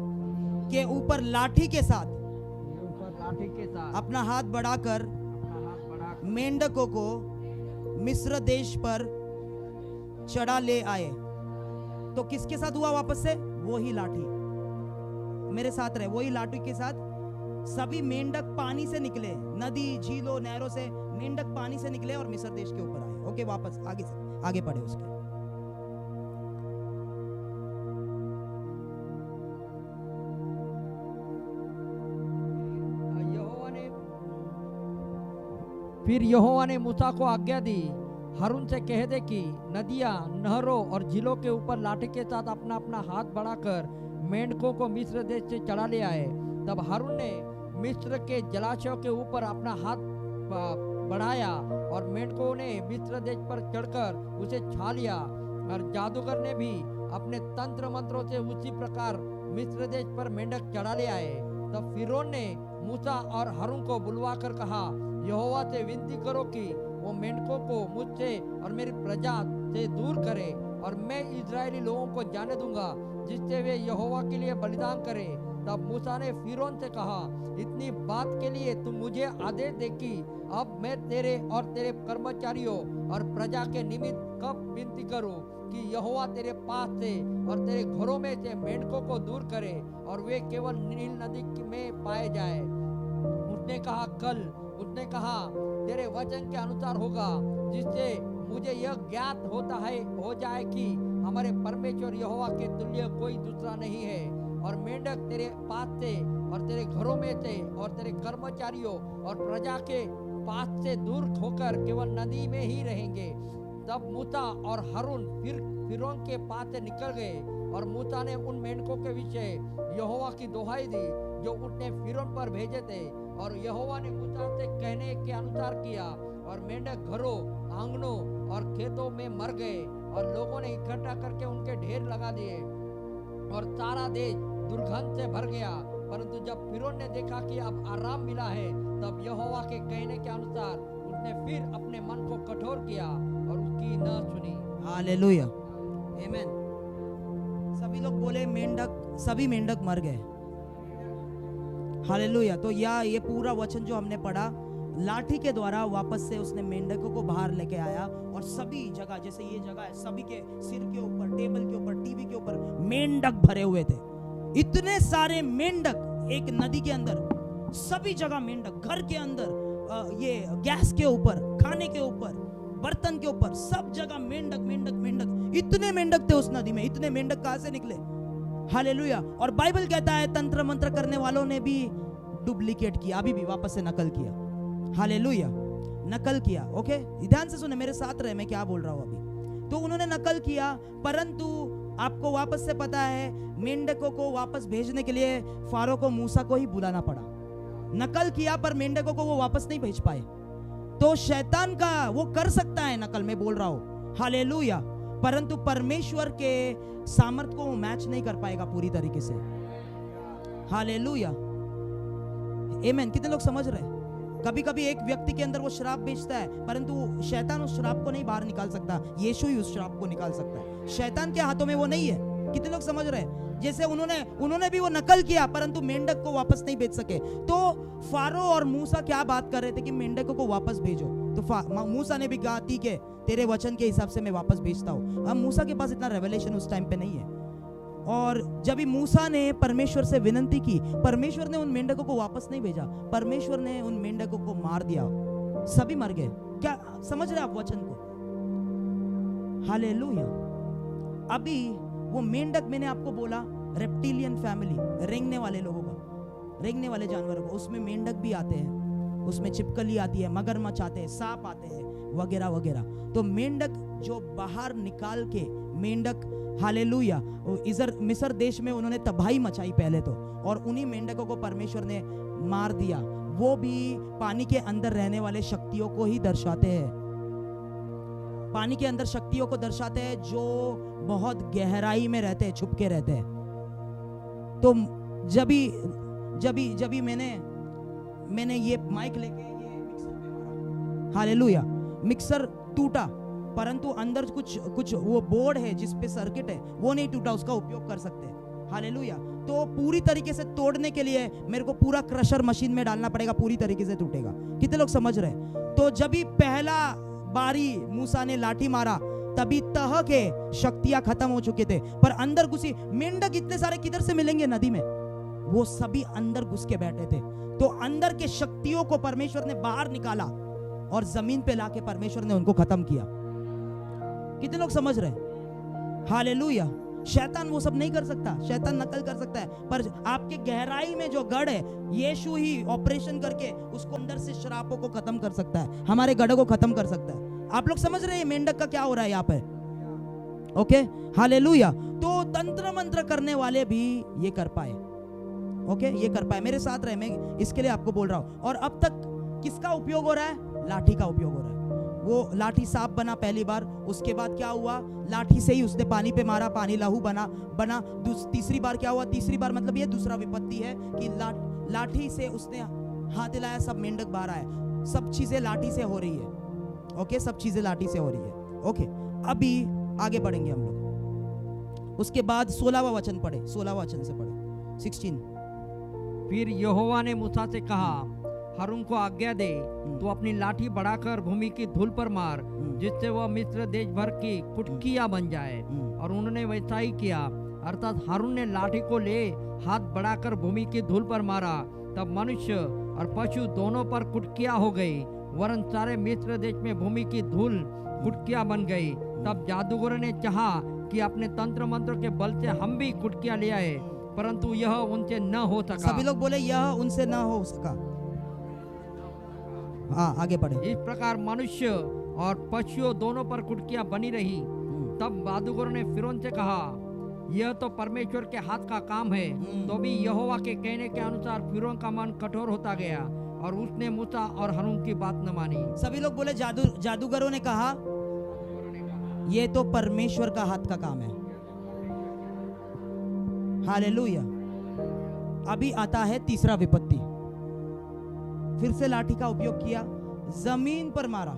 के ऊपर लाठी के साथ अपना हाथ बढ़ाकर मेंढकों को मिस्र देश पर चढ़ा ले आए। तो किसके साथ हुआ वापस से? वो ही लाठी, मेरे साथ रहे, वही लाठी के साथ सभी मेंढक पानी से निकले, नदी, झीलों, नहरों से मेंढक पानी से निकले और मिस्र देश के ऊपर आए। ओके, वापस आगे पढ़े उसके। यहोवा फिर यहोवा ने मूसा को आज्ञा दी, हारून से कह दे कि नदियां, नहरों और झीलों के ऊपर लाठी के साथ अपना अपना हाथ बढ़ाकर मेंढकों को मिस्र देश से चढ़ा ले आए। तब हारून ने मिस्र के जलाशयों के ऊपर अपना हाथ बढ़ाया और मेंढकों ने मिस्र देश पर चढ़कर उसे छा लिया। और जादूगर ने भी अपने तंत्र मंत्रों से उसी प्रकार मिस्र देश पर मेंढक चढ़ा ले आए। तब फिरौन ने मूसा और हारून को बुलवा कर कहा, यहोवा से विनती करो कि वो मेंढकों को मुझसे और मेरी प्रजा से दूर करे, और मैं इजरायली लोगों को जाने दूंगा जिससे वे यहोवा के लिए बलिदान करें। तब मूसा ने फिरौन से कहा, इतनी बात के लिए तुम मुझे आदेश दे कि अब मैं तेरे और तेरे कर्मचारियों और प्रजा के निमित्त कब विनती करूं कि यहोवा तेरे पास से और तेरे घरों में से मेंढकों को दूर करे और वे केवल नील नदी में पाए जाए। उसने कहा, कल। उसने कहा, तेरे वचन के अनुसार होगा, जिससे मुझे यह ज्ञात हो जाए कि हमारे परमेश्वर यहोवा के तुल्य कोई दूसरा नहीं है। और मेंढक तेरे पास से और तेरे घरों में से और तेरे कर्मचारियों और प्रजा के पास से दूर होकर केवल नदी में ही रहेंगे। तब मूसा और हारून फिर फिरौन के पास से निकल गए, और मूसा ने उन मेंढकों के विषय यहोवा की दुहाई दी जो उसने फिरौन पर भेजे थे। और यहोवा ने मूसा से कहने के अनुसार किया, और मेंढक घरों, आंगनों और खेतों में मर गए, और लोगों ने इकट्ठा करके उनके ढेर लगा दिए, और सारा देश दुर्गंध से भर गया। परंतु जब फिरौन ने देखा कि अब आराम मिला है, तब यहोवा के कहने के अनुसार उसने फिर अपने मन को कठोर किया और उसकी न सुनी। हालेलुया, आमीन। सभी लोग बोले मेंढक, सभी मेंढक मर गए। हालेलुया। तो ये पूरा वचन जो हमने पढ़ा, लाठी के द्वारा वापस से उसने मेंढकों को बाहर लेके आया, और सभी जगह, जैसे ये जगह है, सभी के सिर के ऊपर, टेबल के ऊपर, टीवी के ऊपर मेंढक भरे हुए थे। इतने सारे मेंढक एक नदी के अंदर, सभी जगह मेंढक, घर के अंदर, ये गैस के ऊपर, खाने के ऊपर, बर्तन के ऊपर, सब जगह मेंढक मेंढक मेंढक। इतने मेंढक थे उस नदी में। इतने मेंढक कहां से निकले? हालेलुया। और बाइबल कहता है तंत्र मंत्र करने वालों ने भी डुप्लीकेट किया, अभी भी वापस से नकल किया। हालेलुया, नकल किया। ओके, ध्यान से सुने, मेरे साथ रहे, मैं क्या बोल रहा हूं अभी। तो उन्होंने नकल किया, परंतु आपको वापस से पता है मेंढकों को वापस भेजने के लिए फारो को मूसा को ही बुलाना पड़ा। नकल किया पर मेंढकों को वो वापस नहीं भेज पाए। तो शैतान का वो कर सकता है नकल, मैं बोल रहा हूं। हालेलुया। परंतु परमेश्वर के सामर्थ को वो मैच नहीं कर पाएगा पूरी तरीके से। हालेलुया, आमीन। कितने लोग समझ रहे हैं? कभी कभी एक व्यक्ति के अंदर वो श्राप बेचता है, परंतु शैतान उस श्राप को नहीं बाहर निकाल सकता, यीशु ही उस श्राप को निकाल सकता है। शैतान के हाथों में वो नहीं है। कितने लोग समझ रहे हैं? जैसे उन्होंने भी वो नकल किया, परंतु मेंढक को वापस नहीं भेज सके। तो फारो और मूसा क्या बात कर रहे थे कि मेंढकों को वापस भेजो। तो मूसा ने भी कहा, ठीक है, तेरे वचन के हिसाब से मैं वापस भेजता हूं। अब मूसा के पास इतना रेवलेशन उस टाइम पे नहीं है। और जब भी मूसा ने परमेश्वर से विनती की, परमेश्वर ने उन मेंढकों को वापस नहीं भेजा, परमेश्वर ने उन मेंढकों को मार दिया, सभी मर गए। क्या समझ रहे आप वचन को? हालेलुया। अभी वो मेंढक, मैंने आपको बोला रेप्टिलियन फैमिली, रेंगने वाले लोगों का, रेंगने वाले जानवरों को, उसमें मेंढक भी आते हैं, उसमें छिपकली आती है, मगरमच्छ आते हैं, सांप आते हैं, वगैरह वगैरह। तो मेंढक जो बाहर निकाल के मेंढक, हालेलुया, इधर मिस्र देश में उन्होंने तबाही मचाई पहले तो, और उन्हीं मेंढकों को परमेश्वर ने मार दिया। वो भी पानी के अंदर रहने वाले शक्तियों को ही दर्शाते हैं, पानी के अंदर शक्तियों को दर्शाते हैं जो बहुत गहराई में रहते हैं, छुप के रहते हैं। तो जब भी मैंने ये माइक लेके ये मिक्सर पे मारा, हालेलुया, मिक्सर टूटा, परंतु अंदर कुछ वो बोर्ड है जिस पे सर्किट है, वो नहीं टूटा, उसका उपयोग कर सकते हैं। हालेलुया। तो पूरी तरीके से तोड़ने के लिए मेरे को पूरा क्रशर मशीन में डालना पड़ेगा, पूरी तरीके से टूटेगा। कितने लोग समझ रहे? तो जब भी पहला बारी मूसा ने लाठी मारा, तभी तह के शक्तियां खत्म हो चुके थे, पर अंदर घुसी मेंढक इतने सारे किधर से मिलेंगे नदी में? वो सभी अंदर घुस के बैठे थे। तो अंदर के शक्तियों को परमेश्वर ने बाहर निकाला और जमीन पे लाके परमेश्वर ने उनको खत्म किया। कितने लोग समझ रहे? हालेलुया। शैतान वो सब नहीं कर सकता, शैतान नकल कर सकता है, पर आपके गहराई में जो गढ़ है, यीशु ही ऑपरेशन करके उसको अंदर से श्रापों को खत्म कर सकता है, हमारे गढ़ को खत्म कर सकता है। आप लोग समझ रहे हैं मेंढक का क्या हो रहा है यहाँ पे? Okay, hallelujah. तो तंत्र मंत्र करने वाले भी ये कर पाए, ओके, ये कर पाए। मेरे साथ रहे, मैं इसके लिए आपको बोल रहा हूं। और अब तक किसका उपयोग हो रहा है? लाठी का उपयोग हो रहा है। वो लाठी सांप बना पहली बार, उसके बाद क्या हुआ? लाठी से ही उसने पानी पे मारा, पानी लहू बना। तीसरी बार क्या हुआ? तीसरी बार मतलब ये दूसरा विपत्ति है कि लाठी से उसने हाथ हिलाया, सब मेंढक बाहर आया। सब चीजें लाठी से हो रही है, ओके, सब चीजें लाठी से हो रही है, ओके। अभी आगे बढ़ेंगे हम लोग। उसके बाद 16वां वचन पढ़े, 16वां वचन से पढ़े, 16। फिर यहोवा ने मूसा से कहा, हारून को आज्ञा दे, तो अपनी लाठी बढ़ाकर भूमि की धूल पर मार, जिससे वह मिस्र देश भर की कुटकियां बन जाए। और उन्होंने वैसा ही किया, अर्थात हारून ने लाठी को ले हाथ बढ़ाकर भूमि की धूल पर मारा, तब मनुष्य और पशु दोनों पर कुटकियां हो गई, वरन सारे मिस्र देश में भूमि की धूल कुटकियां बन गई। तब जादूगर ने चाहा कि अपने तंत्र मंत्र के बल से हम भी कुटकियां ले आए, परंतु यह उनसे न हो सका। सभी लोग बोले यह उनसे न हो सका। हाँ, आगे बढ़े। इस प्रकार मनुष्य और पशुओं दोनों पर कुटकियां बनी रही। तब जादूगर ने फिरौन से कहा, यह तो परमेश्वर के हाथ का काम है। तो भी यहोवा के कहने के अनुसार फिरौन का मन कठोर होता गया और उसने मूसा और हारून की बात न मानी। सभी लोग बोले जादूगरों ने कहा ये तो परमेश्वर का हाथ का काम है। हालेलुया। अभी आता है तीसरा विपत्ति। फिर से लाठी का उपयोग किया, जमीन पर मारा,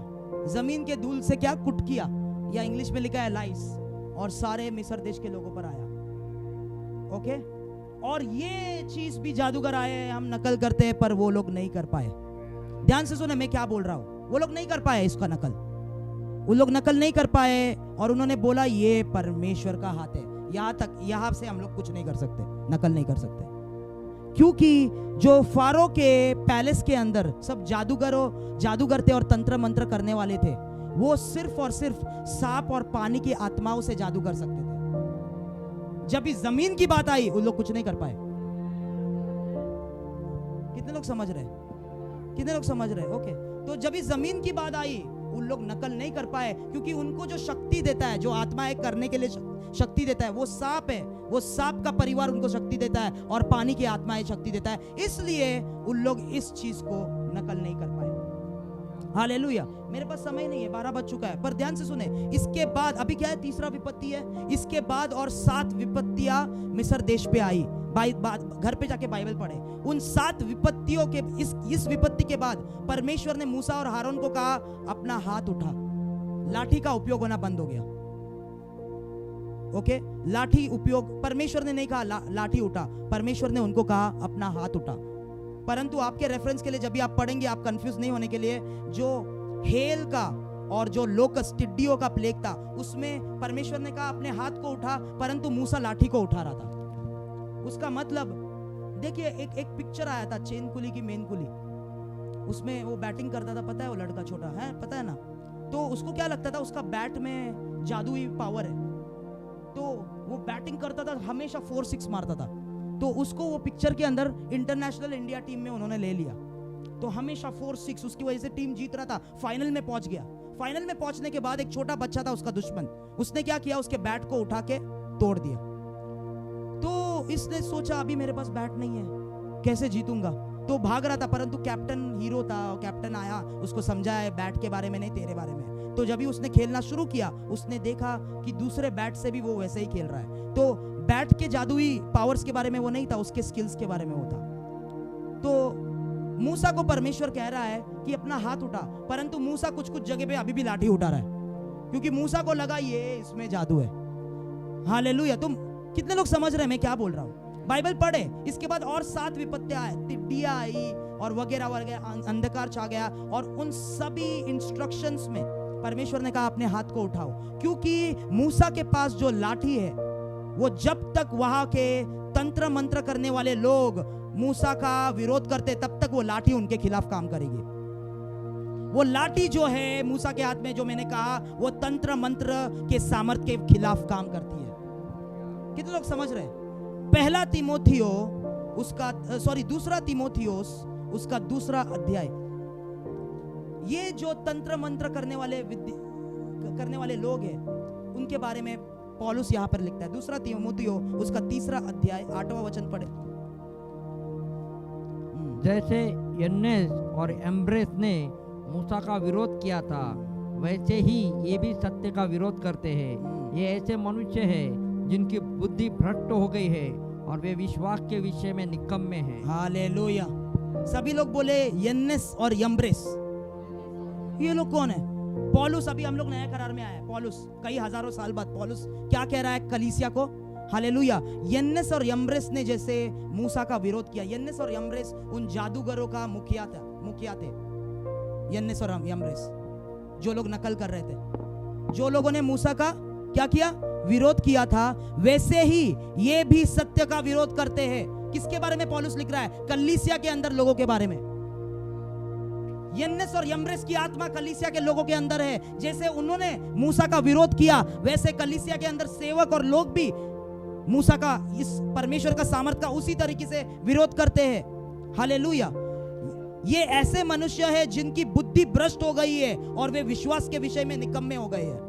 जमीन के धूल से क्या? कुटकिया, या इंग्लिश में लिखा है लाइस, और सारे मिस्र देश के लोगों पर आया, ओके। और ये चीज भी जादूगर आए, हम नकल करते हैं पर वो लोग नहीं कर पाए। ध्यान से सुने मैं क्या बोल रहा हूं, वो लोग नहीं कर पाए इसका नकल, वो लोग नकल नहीं कर पाए, और उन्होंने बोला ये परमेश्वर का हाथ है। यहां तक, यहां से हम लोग कुछ नहीं कर सकते, नकल नहीं कर सकते, क्योंकि जो फारो के पैलेस के अंदर सब जादूगर थे और तंत्र मंत्र करने वाले थे, वो सिर्फ और सिर्फ सांप और पानी की आत्माओं से जादू कर सकते थे। जब इस जमीन की बात आई, वो लोग कुछ नहीं कर पाए। कितने लोग समझ रहे? कितने लोग समझ रहे? ओके। तो जब इस जमीन की बात आई, उन लोग नकल नहीं कर पाए, क्योंकि उनको जो शक्ति देता है, जो आत्मा है करने के लिए शक्ति देता है, वो सांप है। वो सांप का परिवार उनको शक्ति देता है, और पानी की आत्मा शक्ति देता है। इसलिए उन लोग इस चीज को नकल नहीं कर पाए। हालेलुया। मेरे पास समय नहीं है, 12 बज चुका है, पर ध्यान से सुने। इसके बाद अभी क्या है? तीसरा विपत्ति है। इसके बाद और 7 विपत्तियां मिस्र देश पे आई। घर पे जाके बाइबल पढ़े। उन 7 विपत्तियों के इस विपत्ति के बाद परमेश्वर ने मूसा और हारून को कहा, अपना हाथ उठा। लाठी का उपयोग होना बंद हो गया, ओके। लाठी उपयोग परमेश्वर ने नहीं कहा लाठी उठा, परमेश्वर ने उनको कहा अपना हाथ उठा। परंतु आपके रेफरेंस के लिए जब भी आप पढ़ेंगे, आप कंफ्यूज नहीं होने के लिए, जो हेल का और जो लोकस टिड्डियों का प्लेग था, उसमें परमेश्वर ने कहा अपने हाथ को उठा, परंतु मूसा लाठी को उठा रहा था। उसका मतलब देखिए, एक पिक्चर आया था चेन कुली की मेन कुली, उसमें वो बैटिंग करता था, पता है? वो लड़का छोटा है, पता है ना? तो उसको क्या लगता था, उसका बैट में जादुई पावर है, तो वो बैटिंग करता था, हमेशा 4-6 मारता था। तो उसको वो पिक्चर के अंदर इंटरनेशनल इंडिया टीम में उन्होंने ले लिया, तो हमेशा 4-6, उसकी वजह से टीम जीत रहा था। फाइनल में पहुंच गया। फाइनल में पहुंचने के बाद एक छोटा बच्चा था उसका दुश्मन, उसने क्या किया? उसके बैट को उठा के तोड़ दिया। तो इसने सोचा अभी मेरे पास बैट नहीं है, कैसे जीतूंगा? तो भाग रहा था, परंतु कैप्टन हीरो था, कैप्टन आया, उसको समझाया बैट के बारे में नहीं, तेरे बारे में। तो जब भी उसने खेलना शुरू किया, उसने देखा कि दूसरे बैट से भी वो वैसे ही खेल रहा है। तो बैट के जादुई पावर्स के बारे में वो नहीं था, उसके स्किल्स के बारे में वो था। तो मूसा को परमेश्वर कह रहा है कि अपना हाथ उठा, परंतु मूसा कुछ जगह पे अभी भी लाठी उठा रहा है, क्योंकि मूसा को लगा ये इसमें जादू है। हालेलुया। तुम कितने लोग समझ रहे हैं मैं क्या बोल रहा हूं? बाइबल पढ़े। इसके बाद और 7 विपत्तियां आई, टिड्डियां आई और वगैरह वगैरह, अंधकार छा गया, और उन सभी इंस्ट्रक्शंस में परमेश्वर ने कहा अपने हाथ को उठाओ, क्योंकि मूसा के पास जो लाठी है, वो जब तक वहां के तंत्र मंत्र करने वाले लोग मूसा का विरोध करते, तब तक वो लाठी उनके खिलाफ काम करेगी। वो लाठी जो है मूसा के हाथ में, जो मैंने कहा, वो तंत्र मंत्र के सामर्थ्य के खिलाफ काम करती है। कितने लोग समझ रहे हैं? पहला तीमोथियो उसका दूसरा तीमोथियोस उसका दूसरा अध्याय। ये जो तंत्र मंत्र करने वाले लोग हैं उनके बारे में पौलुस यहाँ पर लिखता है। दूसरा तीमोथियो उसका तीसरा अध्याय 8वां वचन पढ़े। जैसे यन्नेस और एम्ब्रेस ने मूसा का विरोध किया था, वैसे ही ये भी सत्य का विरोध करते हैं। ये ऐसे मनुष्य हैं जिनकी बुद्धि भ्रष्ट हो गई है और वे विश्वास के विषय में निकम्मे हैं। हालेलुया। सभी लोग बोले यन्नेस और यम्ब्रेस। ये लोग कौन है? पौलुस। अभी हम लोग नया करार में आए हैं। पौलुस कई हजारों साल बाद पौलुस क्या कह रहा है कलीसिया को? हालेलुया। यन्नेस और यम्ब्रेस ने जैसे मूसा का विरोध किया। यन्नेस और यम्ब्रेस उन जादूगरों का मुखिया थे। यन्नेस और यम्ब्रेस जो लोग नकल कर रहे थे, जो लोगों ने मूसा का क्या किया? विरोध किया था, वैसे ही ये भी सत्य का विरोध करते हैं। किसके बारे में पौलुस लिख रहा है? कलीसिया के अंदर लोगों के बारे में। यन्नेस और यम्ब्रेस की आत्मा कलीसिया के लोगों के अंदर है। जैसे उन्होंने मूसा का विरोध किया, वैसे कलीसिया के अंदर सेवक और लोग भी मूसा का, इस परमेश्वर का सामर्थ का उसी तरीके से विरोध करते हैं। हालेलुया। ये ऐसे मनुष्य है जिनकी बुद्धि भ्रष्ट हो गई है और वे विश्वास के विषय में निकम्मे हो गए हैं।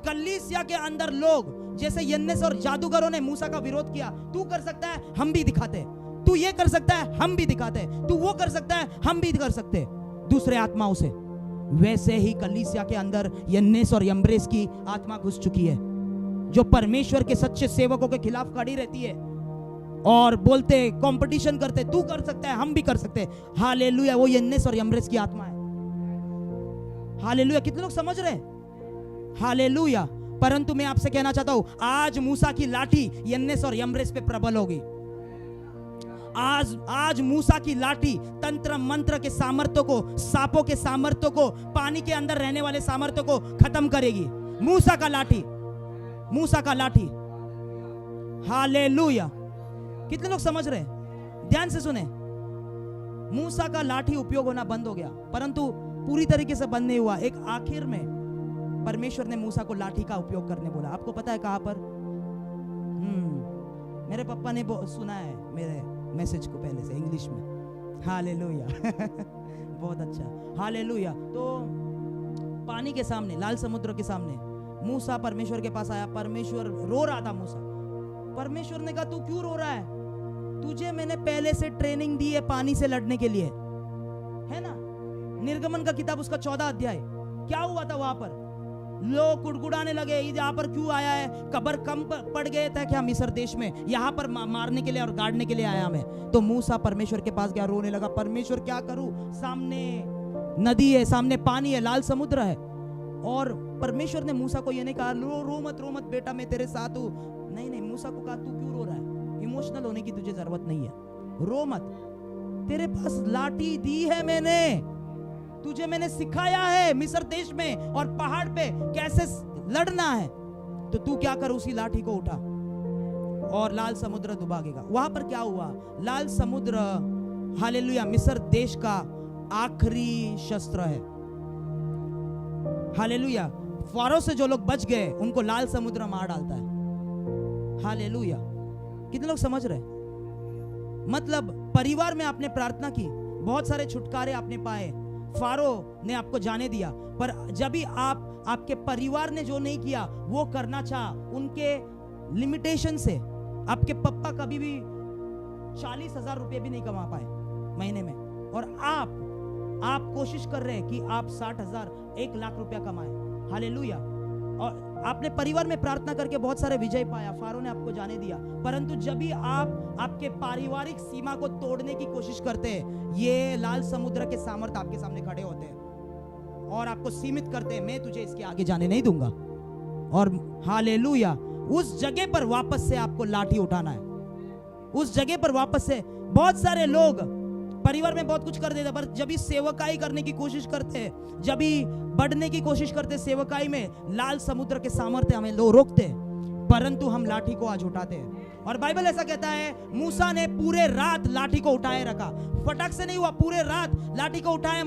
कलीसिया के अंदर लोग जैसे यन्नेस और जादूगरों ने मूसा का विरोध किया। तू कर सकता है, हम भी दिखाते। तू ये कर सकता है, हम भी दिखाते। तू वो कर सकता है, हम भी कर सकते दूसरे आत्माओं से। वैसे ही कलीसिया के अंदर यन्नेस और यम्ब्रेस की आत्मा घुस चुकी है, जो परमेश्वर के सच्चे सेवकों के खिलाफ खड़ी रहती है और बोलते, कंपटीशन करते, तू कर सकता है, हम भी कर सकते। हालेलुया। वो यन्नेस और यम्ब्रेस की आत्मा है। हालेलुया। कितने लोग समझ रहे हैं? हालेलुया। परंतु मैं आपसे कहना चाहता हूं, आज मूसा की लाठी यन्नेस और यम्ब्रेस पे प्रबल होगी। आज मूसा की लाठी तंत्र मंत्र के सामर्थ्यों को, सांपों के सामर्थ्यों को, पानी के अंदर रहने वाले सामर्थ्यों को खत्म करेगी। मूसा का लाठी, मूसा का लाठी। हालेलुया। कितने लोग समझ रहे हैं? ध्यान से सुने। मूसा का लाठी उपयोग होना बंद हो गया, परंतु पूरी तरीके से बंद नहीं हुआ। एक आखिर में परमेश्वर ने मूसा को लाठी का उपयोग करने बोला। आपको पता है कहां पर? मेरे पापा ने सुना है मेरे मैसेज को पहले से इंग्लिश में। हालेलुया। बहुत अच्छा। हालेलुया। तो पानी के सामने, लाल समुद्र के सामने मूसा परमेश्वर के पास आया। परमेश्वर रो रहा था। मूसा, परमेश्वर ने कहा, तू क्यों रो रहा है? तुझे मैंने पहले से ट्रेनिंग दी है पानी से लड़ने के लिए, है ना? निर्गमन का किताब उसका 14 अध्याय। क्या हुआ था वहां पर? लोग कुड़कुड़ाने लगे, यहाँ पर क्यों आया है? कब्र कम पड़ गए थे क्या मिस्र देश में? यहाँ पर मारने के लिए और गाड़ने के लिए आया मैं। तो मूसा परमेश्वर के पास गया, रोने लगा, परमेश्वर क्या करूं? सामने नदी है, सामने पानी है, लाल समुद्र है। और परमेश्वर ने मूसा को ये नहीं कहा, रो मत बेटा, मैं तेरे साथ हूं। नहीं, मूसा को कहा, तू क्यों रो रहा है? इमोशनल होने की तुझे जरूरत नहीं है, रो मत। तेरे पास लाठी दी है मैंने, तुझे मैंने सिखाया है मिस्र देश में और पहाड़ पे कैसे लड़ना है। तो तू क्या कर, उसी लाठी को उठा और लाल समुद्र डुबाएगा। वहां पर क्या हुआ? लाल समुद्र, हालेलुया, मिस्र देश का आखिरी शस्त्र है। हालेलुया। फारो से जो लोग बच गए उनको लाल समुद्र मार डालता है। हालेलुया। कितने लोग समझ रहे? मतलब परिवार में आपने प्रार्थना की, बहुत सारे छुटकारे आपने पाए, फारो ने आपको जाने दिया, पर जब भी आपके परिवार ने जो नहीं किया वो करना चाहा, उनके लिमिटेशन से आपके पापा कभी भी 40,000 रुपए भी नहीं कमा पाए महीने में, और आप कोशिश कर रहे हैं कि आप 60,000, 1 लाख रुपया कमाए। हालेलुया। और आपने परिवार में प्रार्थना करके बहुत सारे विजय पाया, फारो ने आपको जाने दिया, परंतु जब भी आप आपके पारिवारिक सीमा को तोड़ने की कोशिश करते हैं, ये लाल समुद्र के सामर्थ आपके सामने खड़े होते हैं और आपको सीमित करते हैं, मैं तुझे इसके आगे जाने नहीं दूंगा। और हालेलुया, उस जगह पर वापस से आपको लाठी उठाना है। उस जगह पर वापस से बहुत सारे लोग परिवार में बहुत कुछ कर देते, पर जब भी सेवकाई करने की कोशिश करते हैं, जब भी बढ़ने की कोशिश करते सेवकाई में, लाल समुद्र के सामर्थ्य हमें लोग रोकते, परंतु हम लाठी को आज उठाते हैं। और बाइबल ऐसा कहता है, मूसा ने पूरे रात लाठी को उठाए रखा। फटक से नहीं हुआ, पूरे रात लाठी को उठाया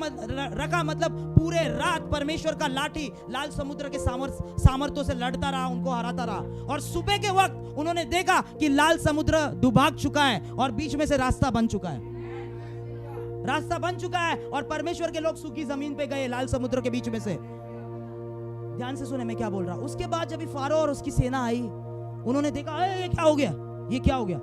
रखा, मतलब पूरे रात परमेश्वर का लाठी लाल समुद्र के सामर्थ्यों से लड़ता रहा, उनको हराता रहा। और सुबह के वक्त उन्होंने देखा कि लाल समुद्र दुभाग चुका है और बीच में से रास्ता बन चुका है, रास्ता बन चुका है। और परमेश्वर के लोग सूखी जमीन पे गए लाल समुद्र के बीच में से। ध्यान से सुने मैं क्या बोल रहा हूं। उसके बाद जब फारो और उसकी सेना आई, उन्होंने देखा ये क्या हो गया, ये क्या हो गया।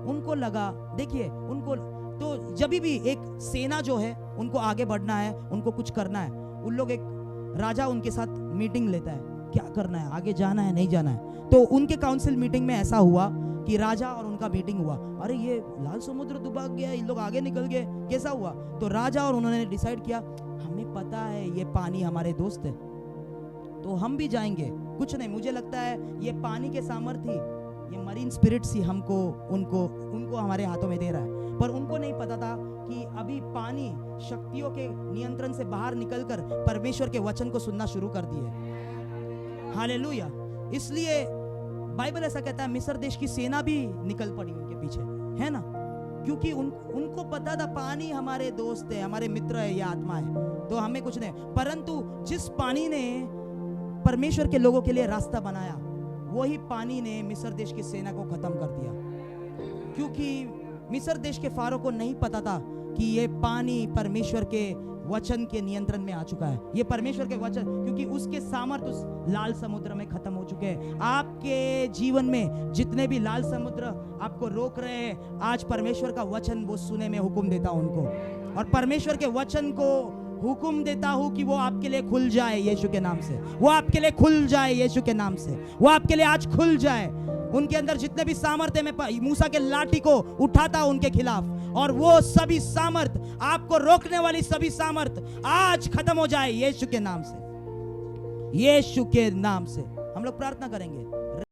उनको लगा, देखिए उनको तो जब भी एक सेना जो है उनको आगे बढ़ना है, उनको कुछ करना है, उन लोग एक राजा उनके साथ मीटिंग लेता है, क्या करना है, आगे जाना है नहीं जाना है। तो उनके काउंसिल मीटिंग में ऐसा हुआ कि राजा और उनका मीटिंग हुआ, अरे ये लाल समुद्र दुभाग गया, इन लोग आगे निकल गए, कैसा हुआ। तो राजा और उन्होंने डिसाइड किया, हमें पता है ये पानी हमारे दोस्त है, तो हम भी जाएंगे। कुछ नहीं, मुझे लगता है ये पानी के सामर्थ्य, ये मरीन स्पिरिट्स ही हमको उनको हमारे हाथों में दे रहा है। पर उनको नहीं पता था कि अभी पानी शक्तियों के नियंत्रण से बाहर निकलकर परमेश्वर के वचन को सुनना शुरू कर दिए। हालेलुया। इसलिए बाइबल ऐसा कहता है मिस्र देश की सेना भी निकल पड़ी उनके पीछे, है ना, क्योंकि उनको पता था पानी हमारे दोस्त है, हमारे मित्र है, ये आत्मा है, तो हमें कुछ नहीं। परंतु जिस पानी ने परमेश्वर के लोगों के लिए रास्ता बनाया, वही पानी ने मिस्र देश की सेना को खत्म कर दिया। क्योंकि मिस्र देश के फारो को नहीं पता था कि ये पानी परमेश्वर के वचन के नियंत्रण में आ चुका है, ये परमेश्वर के वचन, क्योंकि उसके सामर्थ उस लाल समुद्र में खत्म हो चुके हैं। आपके जीवन में जितने भी लाल समुद्र आपको रोक रहे हैं, आज परमेश्वर का वचन वो सुने में हुक्म देता हूं उनको, और परमेश्वर के वचन को हुक्म देता हूं कि वो आपके लिए खुल जाए यीशु के नाम से, वो आपके लिए खुल जाए यीशु के नाम से, वो आपके लिए आज खुल जाए। उनके अंदर जितने भी सामर्थ्य में मूसा के लाठी को उठाता उनके खिलाफ, और वो सभी सामर्थ, आपको रोकने वाली सभी सामर्थ आज खत्म हो जाए यीशु के नाम से, यीशु के नाम से। हम लोग प्रार्थना करेंगे।